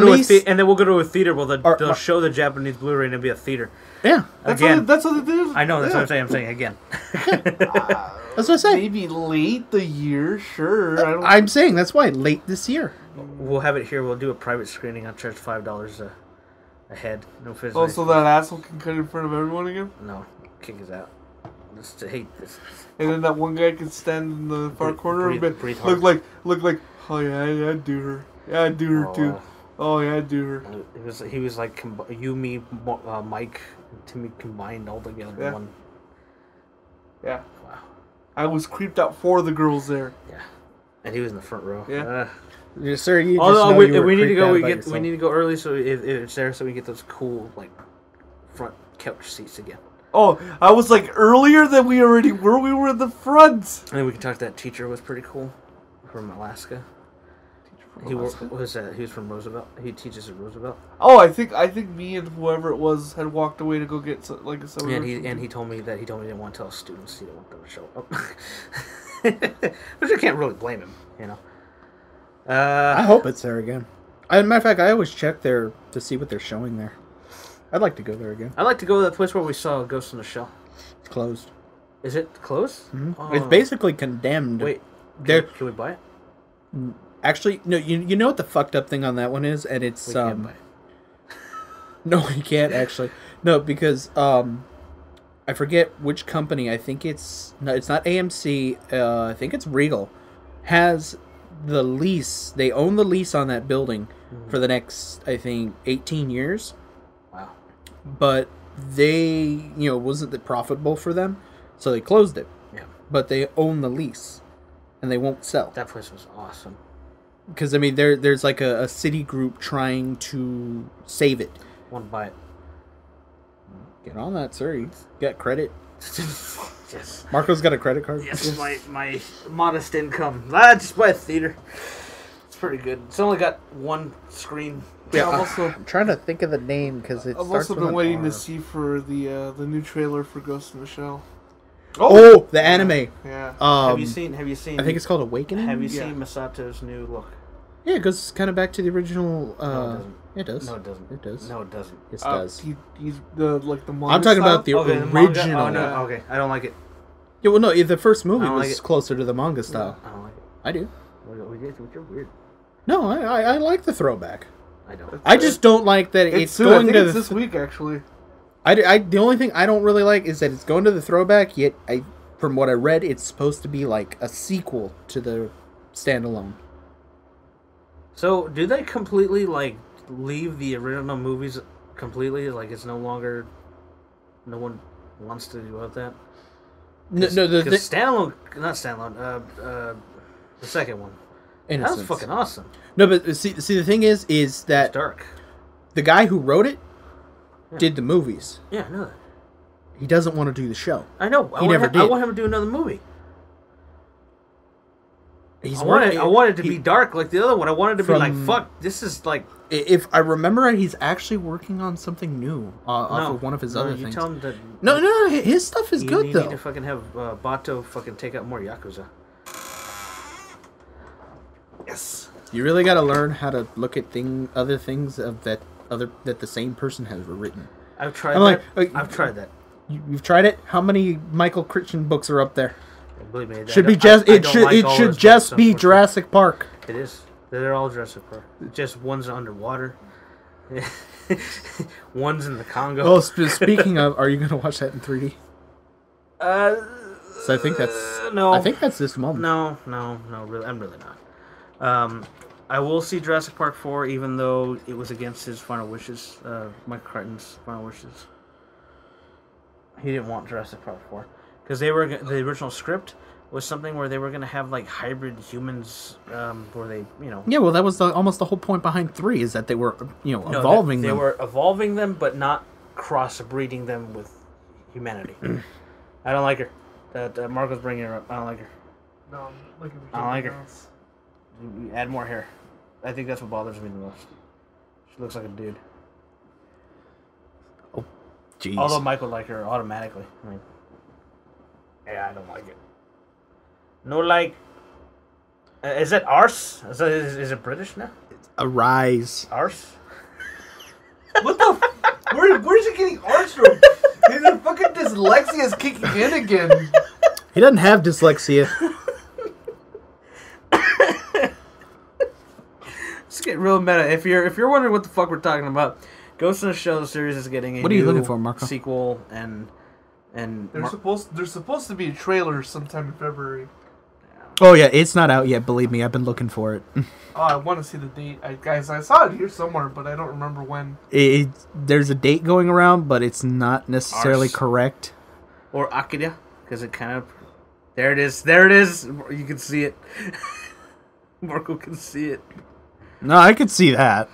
to a theater where they'll show the Japanese Blu-ray and it'll be a theater. Yeah. That's Again. what they did. I know, that's what I'm saying. I'm saying again. That's what I say. Maybe late the year, sure. I'm saying that's why late this year. We'll have it here. We'll do a private screening. I'll charge $5 a head. No physical. Oh, so that asshole can cut in front of everyone again? No, kick us out. Just to hate this. And then that one guy can stand in the far corner and breathe hard. look like, oh yeah, I'd do her. Yeah, I'd do her too. Oh yeah, I'd do her. He was like you, me, Mike, and Timmy combined all together in one. Yeah. Wow. I was creeped out for the girls there. Yeah. And he was in the front row. Yeah. Yes, sir. You just Although know we you were need to creeped go, out we about need to go early so if it's there so we get those cool like front couch seats again. Oh, I was like earlier than we already were. We were in the front. And then we can talk to that teacher. Was pretty cool from Alaska. He was from Roosevelt. He teaches at Roosevelt. Oh, I think me and whoever it was had walked away to go get like some. Yeah, and he told me he didn't want to tell students. He didn't want them to show up. Which I can't really blame him, you know. I hope it's there again. As a matter of fact, I always check there to see what they're showing there. I'd like to go there again. I'd like to go to that place where we saw Ghost in the Shell. It's closed. Is it closed? Mm-hmm. Oh. It's basically condemned. Wait, can we buy it? Actually, no. You know what the fucked up thing on that one is, and it's We can't buy it. No, you can't actually. No, because I forget which company. I think it's not AMC. I think it's Regal. Has the lease? They own the lease on that building for the next, I think, 18 years. Wow. But they, wasn't it profitable for them, so they closed it. Yeah. But they own the lease, and they won't sell. That place was awesome. Because, I mean, there's like a city group trying to save it. Want to buy it? Get on that, sir. You got credit. Yes. Marco's got a credit card. Yes, my modest income. Just buy a theater. It's pretty good. It's only got one screen. Yeah, I'm trying to think of the name because it I've starts also with been an waiting R. to see for the new trailer for Ghost in the Shell. Oh, the anime. Yeah. Have you seen? I think it's called Awakening. Have you Yeah. seen Masato's new look? Yeah, it goes kind of back to the original. No, it doesn't. It does. No, it doesn't. It does. No, it doesn't. It does. He's the manga I'm talking style? about the Okay, the original. manga? Oh, no, okay. I don't like it. Yeah, well, no, the first movie I don't was like it. closer to the manga style. I don't like it. I do. You're weird. No, I like the throwback. I don't. I just don't like that it's soon. going I think to it's this week, actually. the only thing I don't really like is that it's going to the throwback, yet from what I read, it's supposed to be like a sequel to the standalone. So, do they completely, like, leave the original movies completely? Like, it's no longer... No one wants to do that? No, standalone... Not standalone. The second one. Innocence. That was fucking awesome. No, but see, the thing is that... It's dark. The guy who wrote it did the movies. Yeah, I know that. He doesn't want to do the show. I know. He never did. I want him to do another movie. I want it to be dark like the other one. I wanted to be like, fuck, this is like... If I remember right, he's actually working on something new off of one of his other things. Tell him that... No, his stuff is good, though. You need to fucking have Bato fucking take out more Yakuza. Yes. You really got to learn how to look at other things that the same person has written. I've tried that. I've tried that. You've tried it? How many Michael Crichton books are up there? Believe me, It should just be Jurassic Park. It is. They're all Jurassic Park. Just one's underwater. One's in the Congo. Oh, speaking of, are you going to watch that in 3D? So I think that's no. I think that's this moment. No. Really, I'm really not. I will see Jurassic Park 4, even though it was against his final wishes. Mike Crichton's final wishes. He didn't want Jurassic Park 4 because the original script was something where they were going to have like hybrid humans, where they, Yeah, well, that was almost the whole point behind 3 is that they were, evolving them. They were evolving them, but not crossbreeding them with humanity. I don't like her. That Marco's bringing her up. I don't like her. No, I'm looking for I don't like her. else. You add more hair. I think that's what bothers me the most. She looks like a dude. Oh, jeez. Although Mike would like her automatically. I mean, yeah, I don't like it. No, like, is it arse? Is it British now? Arise. Arse? What the? Where's he getting arse from? His fucking dyslexia is kicking in again. He doesn't have dyslexia. Let's get real meta. If you're wondering what the fuck we're talking about, Ghost in the Shell series is getting a What are you looking for, Marco? sequel and there's supposed to be a trailer sometime in February. Oh yeah, it's not out yet. Believe me, I've been looking for it. Oh, I want to see the date, guys. I saw it here somewhere, but I don't remember when. There's a date going around, but it's not necessarily correct. Or Akira, because it kind of... There it is. There it is. You can see it. Marco can see it. No, I could see that.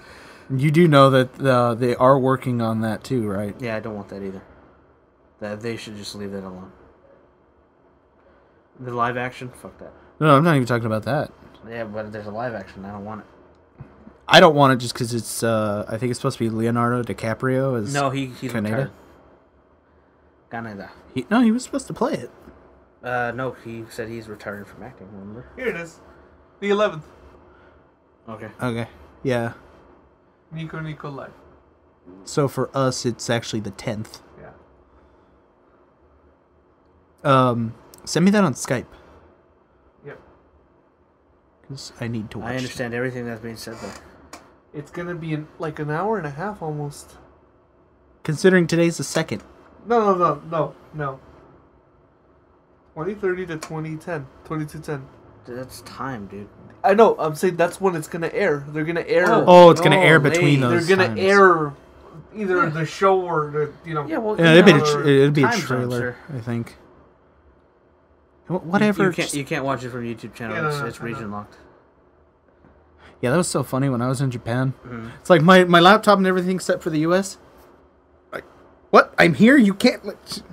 You do know that they are working on that too, right? Yeah, I don't want that either. They should just leave that alone. The live action? Fuck that. No, I'm not even talking about that. Yeah, but there's a live action. I don't want it. I don't want it just because it's, I think it's supposed to be Leonardo DiCaprio as No, he's Kaneda. Kaneda. He was supposed to play it. No, he said he's retired from acting, remember? Here it is. The 11th. Okay. Yeah. Nico Live. So for us, it's actually the 10th. Yeah. Send me that on Skype. Yep. Because I need to watch I understand everything that's being said there. It's gonna be in like an hour and a half almost. Considering today's the 2nd. No. 2030 to 2010. 2210. That's time, dude. I know. I'm saying that's when it's gonna air. They're gonna air. Oh, it's gonna air between those. They're gonna times. air either the show or the Yeah, well, Yeah, it'd be a time zone, trailer, sir. I think. Whatever. You can't watch it from YouTube channel. Yeah, it's region locked. Yeah, that was so funny when I was in Japan. Mm-hmm. It's like my laptop and everything except for the US. Like, what? I'm here. You can't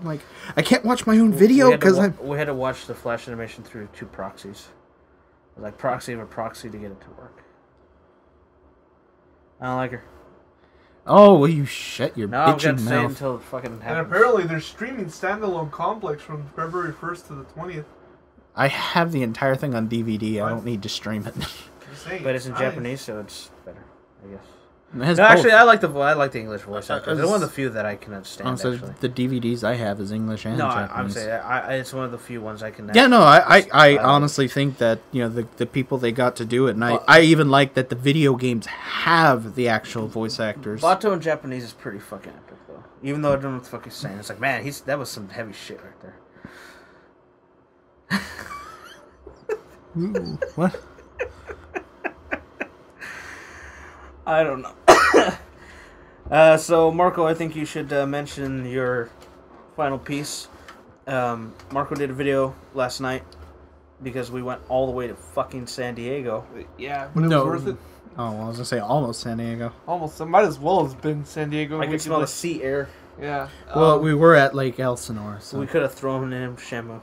like. I can't watch my own video because we had to watch the Flash animation through 2 proxies. Like proxy of a proxy to get it to work. I don't like her. Oh, well, you shut your No, I've got bitchy to say it mouth. until it fucking happens. And apparently they're streaming standalone Complex from February 1st to the 20th. I have the entire thing on DVD. I don't need to stream it. Just saying, But it's in nice. Japanese, so it's better, I guess. It has No, actually, both. I like the English voice actors. They're one of the few that I can understand. Also, Actually, the DVDs I have is English and no, Japanese. I'm saying it's one of the few ones I can. Yeah, no, I like honestly think that the people they got to do it, and I even like that the video games have the actual voice actors. Bato in Japanese is pretty fucking epic, though. Even though I don't know what the fuck he's saying, it's like, man, that was some heavy shit right there. Ooh, what? I don't know. So, Marco, I think you should mention your final piece. Marco did a video last night because we went all the way to fucking San Diego. Yeah, but it was worth it. Oh, well, I was gonna say almost San Diego. Almost. It might as well have been San Diego. I could smell the sea air. Yeah. Well, we were at Lake Elsinore, so We could have thrown in Shamu.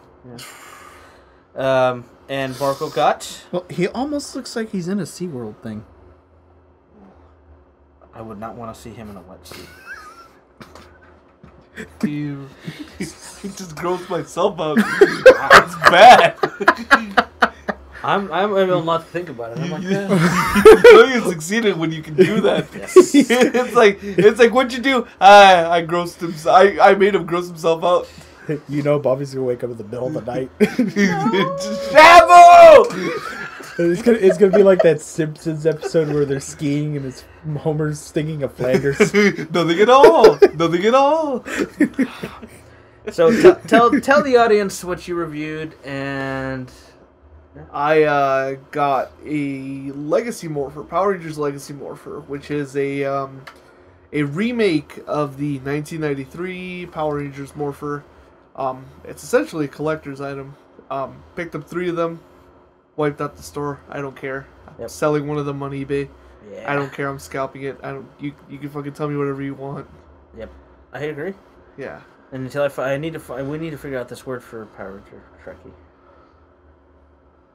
Yeah. And Marco got... Well, he almost looks like he's in a SeaWorld thing. I would not want to see him in a wetsuit. He just grows myself out. It's bad. I'm able not to think about it. I'm like, yeah. You know you succeeded when you can do that. Yes. it's like what you do. I grossed him. I made him gross himself out. You know, Bobby's gonna wake up in the middle of the night. Shamu! It's gonna be like that Simpsons episode where they're skiing and it's Homer's stinging a Flanders. Nothing at all. Nothing at all. So tell the audience what you reviewed, and I got a Legacy Morpher, Power Rangers Legacy Morpher, which is a remake of the 1993 Power Rangers Morpher. It's essentially a collector's item. Picked up 3 of them, wiped out the store. I don't care. I'm selling one of them on eBay. yeah, I don't care. I'm scalping it. I don't. You can fucking tell me whatever you want. Yep, I agree. Yeah. And until we need to figure out this word for Power Ranger Trekkie.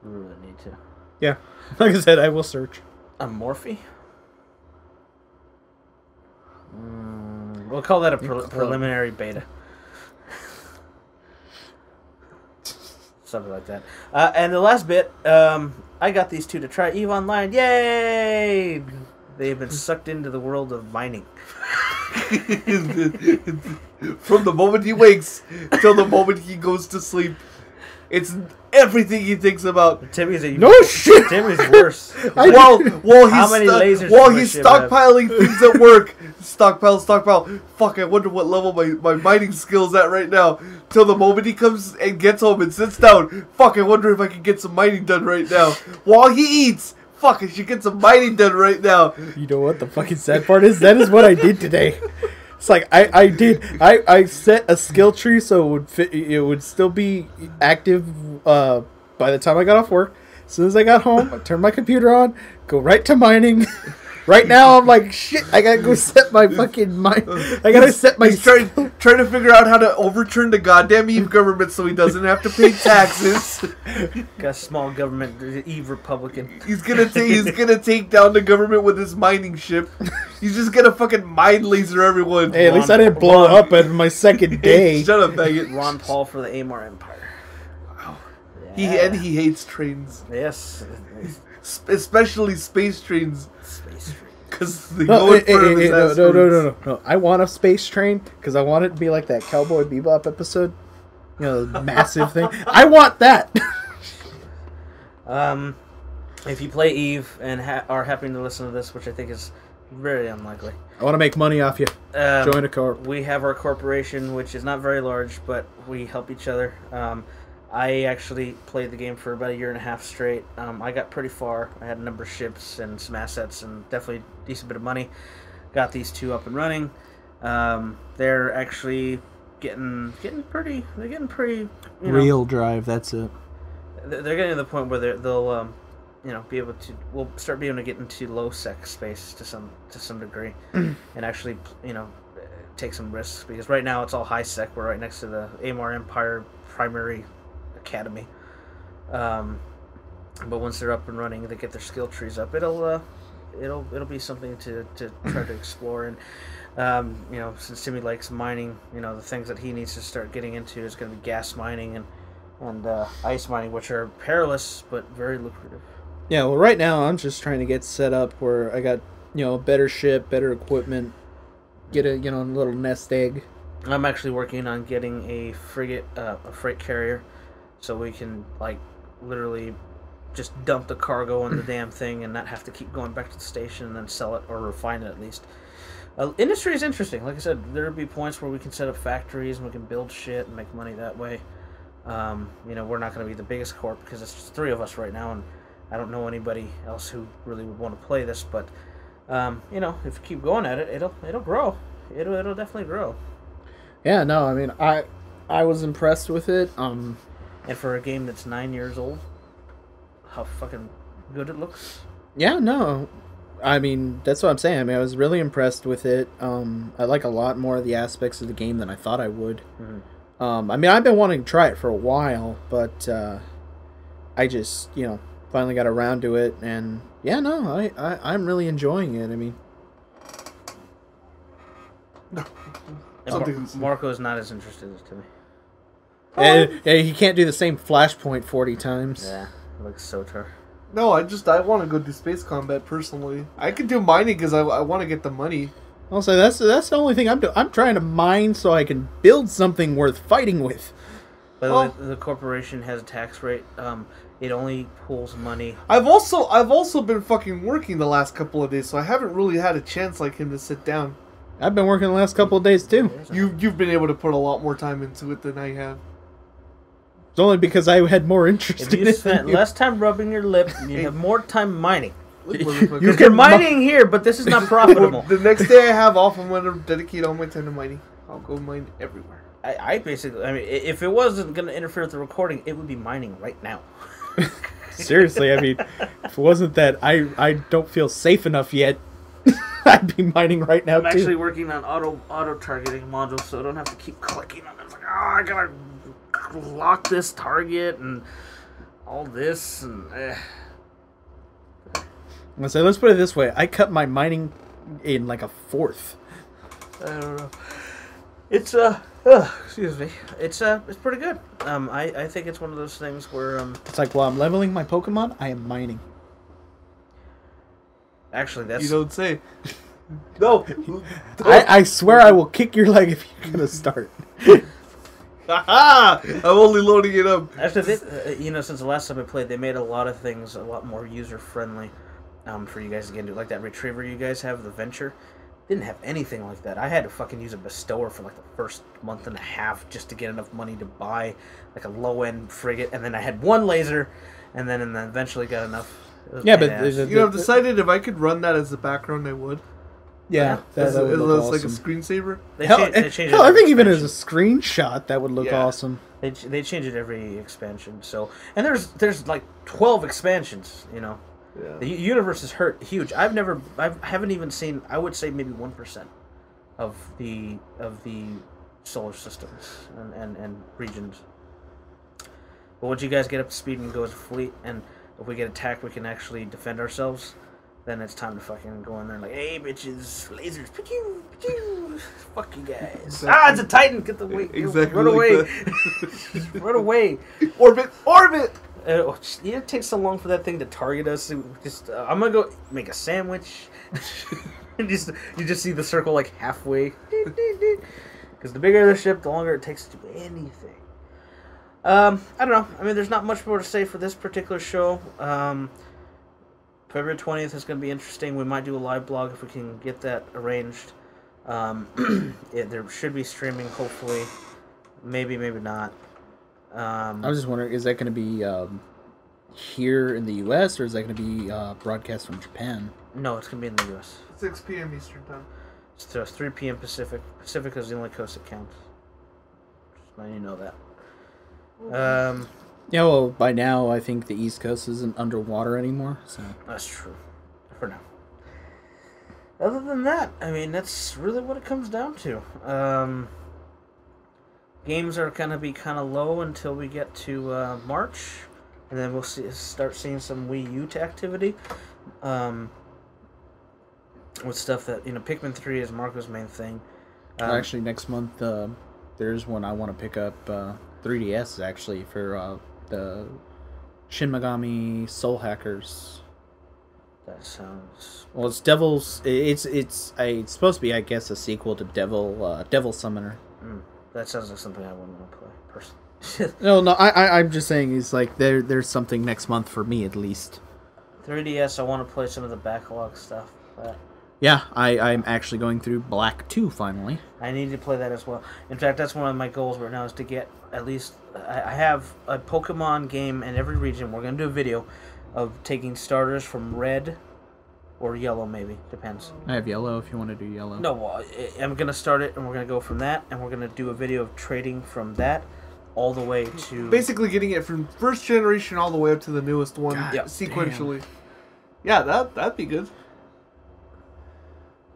We really need to. Yeah, like I said, I will search. A Morphe? We'll call that a preliminary beta. Something like that. And the last bit, I got these 2 to try EVE Online. Yay! They've been sucked into the world of mining. From the moment he wakes till the moment he goes to sleep, it's everything he thinks about. Timmy's shit. Timmy's worse. While How many lasers while does my he's ship have? stockpiling things at work, stockpile. Fuck! I wonder what level my mining skill's at right now. Till the moment he comes and gets home and sits down. Fuck! I wonder if I can get some mining done right now. While he eats. Fuck! I should get some mining done right now. You know what the fucking sad part is? That is what I did today. It's like I set a skill tree so it would still be active by the time I got off work. As soon as I got home, I turned my computer on, go right to mining. Right now, I'm like, shit, I gotta go set my fucking mine. I gotta set my... He's trying to figure out how to overturn the goddamn Eve government so he doesn't have to pay taxes. Got a small government, Eve Republican. He's gonna take down the government with his mining ship. He's just gonna fucking mind laser everyone. Hey, at least I didn't blow up at my second day. Shut up, faggot. Ron Paul for the Amar Empire. Wow. Yeah. He hates trains, Yes. especially space trains, Space train. because they go in front of his asteroids. No. I want a space train because I want it to be like that Cowboy Bebop episode. You know, the massive thing. I want that. If you play Eve and are happening to listen to this, which I think is very unlikely. I want to make money off you. Join a corp. We have our corporation, which is not very large, but we help each other. I actually played the game for about 1.5 years straight. I got pretty far. I had a number of ships and some assets and definitely a decent bit of money. Got these 2 up and running. They're actually getting pretty. They're getting pretty. Real drive. That's it. They're getting to the point where they'll be able to. We'll start being able to get into low sec space to some degree, and actually take some risks, because right now it's all high sec. We're right next to the Amar Empire primary academy. But once they're up and running, they get their skill trees up. It'll be something to try to explore. And since Timmy likes mining, the things that he needs to start getting into is going to be gas mining and ice mining, which are perilous but very lucrative. Yeah, well, right now I'm just trying to get set up where I got, better ship, better equipment, get a little nest egg. I'm actually working on getting a frigate, a freight carrier, so we can like literally just dump the cargo on the damn thing and not have to keep going back to the station and then sell it or refine it at least. Industry is interesting. Like I said, there'll be points where we can set up factories and we can build shit and make money that way. We're not going to be the biggest corp because it's just 3 of us right now, and I don't know anybody else who really would want to play this. But if you keep going at it, it'll grow. It'll definitely grow. Yeah, no, I mean, I was impressed with it. And for a game that's 9 years old, how fucking good it looks. Yeah, no, I mean, that's what I'm saying. I mean, I was really impressed with it. I like a lot more of the aspects of the game than I thought I would. Mm-hmm. I mean, I've been wanting to try it for a while, but I just, finally got around to it, and yeah, no, I'm really enjoying it. I mean, Marco's not as interested as Timmy. He can't do the same flashpoint 40 times. Yeah, it looks so tough. No, I want to go do space combat personally. I could do mining because I want to get the money. Also, that's the only thing I'm doing. I'm trying to mine so I can build something worth fighting with. By the way, the corporation has a tax rate. It only pulls money. I've also been fucking working the last couple of days, so I haven't really had a chance like him to sit down. I've been working the last couple of days too. You've been able to put a lot more time into it than I have. It's only because I had more interest in it. If you spent less time rubbing your lip, you have more time mining. You're mining here, but this is not profitable. The next day I have off, I'm going to dedicate all my time to mining. I'll go mine everywhere. I basically, if it wasn't going to interfere with the recording, it would be mining right now. Seriously, I mean, if it wasn't that I don't feel safe enough yet, I'd be mining right now, I'm too. actually working on auto targeting modules, so I don't have to keep clicking on it. It's like, I gotta lock this target and all this and. So let's put it this way: I cut my mining in like a fourth. I don't know. It's excuse me. It's pretty good. I think it's one of those things where It's like while I'm leveling my Pokemon, I am mining. Actually, that's You don't say. No. I swear I will kick your leg if you're gonna start. Haha! I'm only loading it up. Actually, since the last time I played, they made a lot of things a lot more user friendly. For you guys to get into, like that retriever you guys have, the Venture, didn't have anything like that. I had to fucking use a bestower for like the first month and a half just to get enough money to buy like a low end frigate, and then I had one laser, and then eventually got enough. Yeah, but I've decided if I could run that as the background, I would. Yeah, that would look awesome. Like a screensaver. Hell, I think even as a screenshot, that would look awesome. They change it every expansion. So, and there's like 12 expansions. Yeah. The universe is huge. I haven't even seen. I would say maybe 1% of the solar systems and regions. But once you guys get up to speed and go as a fleet, and if we get attacked, we can actually defend ourselves. Then it's time to fucking go in there and like, hey bitches, lasers, pew, pew, fuck you guys. Exactly. It's a Titan. Get the way. Exactly. Run away. Run away. Orbit. It takes so long for that thing to target us. Just I'm gonna go make a sandwich. You just see the circle like halfway. Because the bigger the ship, the longer it takes to do anything. I don't know. I mean, there's not much more to say for this particular show. February 20th is going to be interesting. We might do a live blog if we can get that arranged. There should be streaming, hopefully. Maybe not. I was just wondering, is that going to be here in the U.S. or is that going to be broadcast from Japan? No, it's going to be in the U.S. 6 p.m. Eastern Time. So it's 3 p.m. Pacific. Pacific is the only coast that counts. Just letting you know that. Yeah, well, by now I think the East Coast isn't underwater anymore. So that's true, for now. Other than that, I mean, that's really what it comes down to. Games are going to be kind of low until we get to March, and then we'll start seeing some Wii U activity. With stuff that, Pikmin 3 is Marco's main thing. Actually, next month, there's one I want to pick up, 3DS, actually, for the Shin Megami Soul Hackers. That sounds... Well, it's Devil's. It's supposed to be, I guess, a sequel to Devil Summoner. That sounds like something I wouldn't want to play personally. No, I'm just saying, it's like there's something next month for me at least. 3DS, I want to play some of the backlog stuff. But Yeah, I'm actually going through Black 2 finally. I need to play that as well. In fact, that's one of my goals right now is to get at least... I have a Pokemon game in every region. We're going to do a video of taking starters from red or yellow, maybe. Depends. I have yellow if you want to do yellow. No, well, I'm going to start it, and we're going to go from that, and we're going to do a video of trading from that all the way to... Basically getting it from first generation all the way up to the newest one sequentially. Damn. Yeah, that'd be good.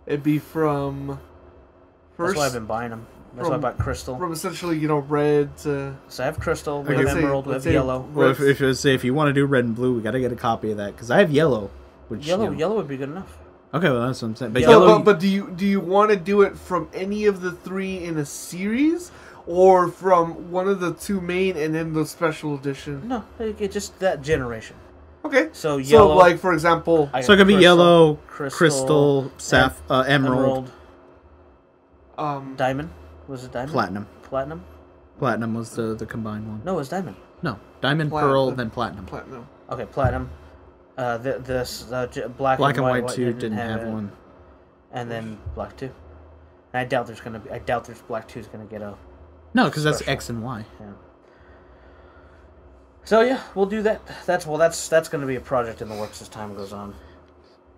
It'd be from first... That's why I've been buying them. That's why I bought Crystal. From essentially, red to... So I have Crystal, we have Emerald, we have Yellow. Well, if you want to do red and blue, we got to get a copy of that, because I have yellow. Which, yellow would be good enough. Okay, well, that's what I'm saying. But but do you want to do it from any of the three in a series, or from one of the two main and then the special edition? No, just that generation. Okay. So yellow. So, like, for example... So it could be yellow, crystal emerald. Diamond. Was it diamond? Platinum. Platinum was the combined one. No, it was diamond. No. Diamond, pearl, then platinum. Okay, platinum. This black and white 2 didn't have one. And then black 2. And I doubt there's black 2 is gonna get a... No, because that's X and Y. Yeah. So yeah, we'll do that. That's going to be a project in the works as time goes on.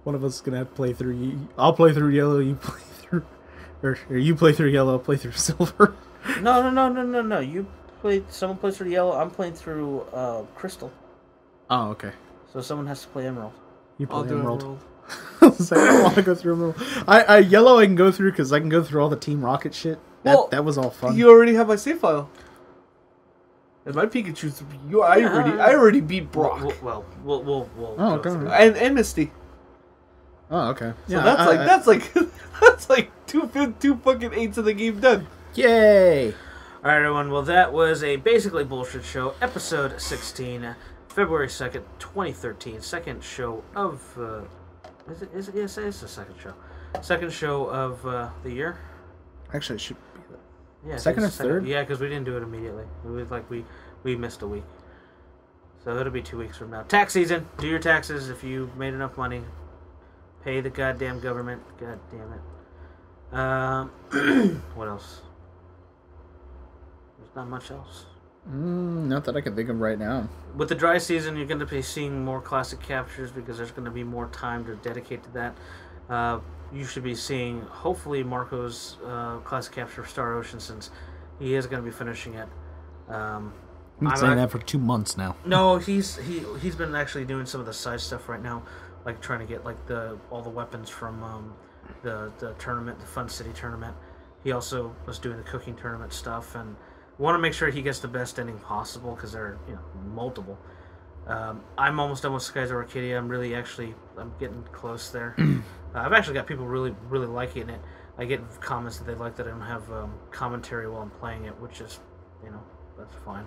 One of us is going to have to play through... I'll play through yellow, you play through... Or you play through yellow, I'll play through silver. No. Someone plays through yellow, I'm playing through crystal. Oh, okay. So someone has to play emerald. You play emerald. So I don't want to go through emerald. Yellow I can go through because I can go through all the Team Rocket shit. That was all fun. You already have my save file. And my Pikachu's... I already beat Brock. We'll oh, go through. And Misty. Oh, okay. So yeah, that's like two fucking 8s of the game done. Yay! All right, everyone. Well, that was a basically bullshit show, episode 16, February 2nd, 2013. Second show of is it? Yes, it's the second show. Second show of the year. Actually, it should be the second or third. Yeah, because we didn't do it immediately. It was like we missed a week, so it'll be 2 weeks from now. Tax season. Do your taxes if you made enough money. Pay the goddamn government. God damn it. What else? There's not much else. Not that I can think of right now. With the dry season, you're going to be seeing more classic captures because there's going to be more time to dedicate to that. You should be seeing, hopefully, Marco's classic capture of Star Ocean, since he is going to be finishing it. I've been saying that for 2 months now. No, he's been actually doing some of the side stuff right now, like trying to get like all the weapons from the tournament, the Fun City tournament. He also was doing the cooking tournament stuff, and want to make sure he gets the best ending possible because there are multiple. I'm almost done with Skies of Arcadia. I'm getting close there. I've actually got people really liking it. I get comments that they like that I don't have commentary while I'm playing it, which is that's fine.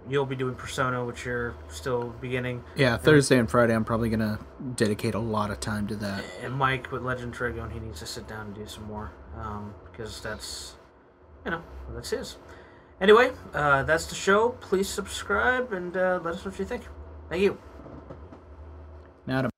You'll be doing Persona, which you're still beginning. Yeah, Thursday and Friday I'm probably going to dedicate a lot of time to that. And Mike with Legend Dragon, he needs to sit down and do some more, because that's his. Anyway, that's the show. Please subscribe and let us know what you think. Thank you. Now to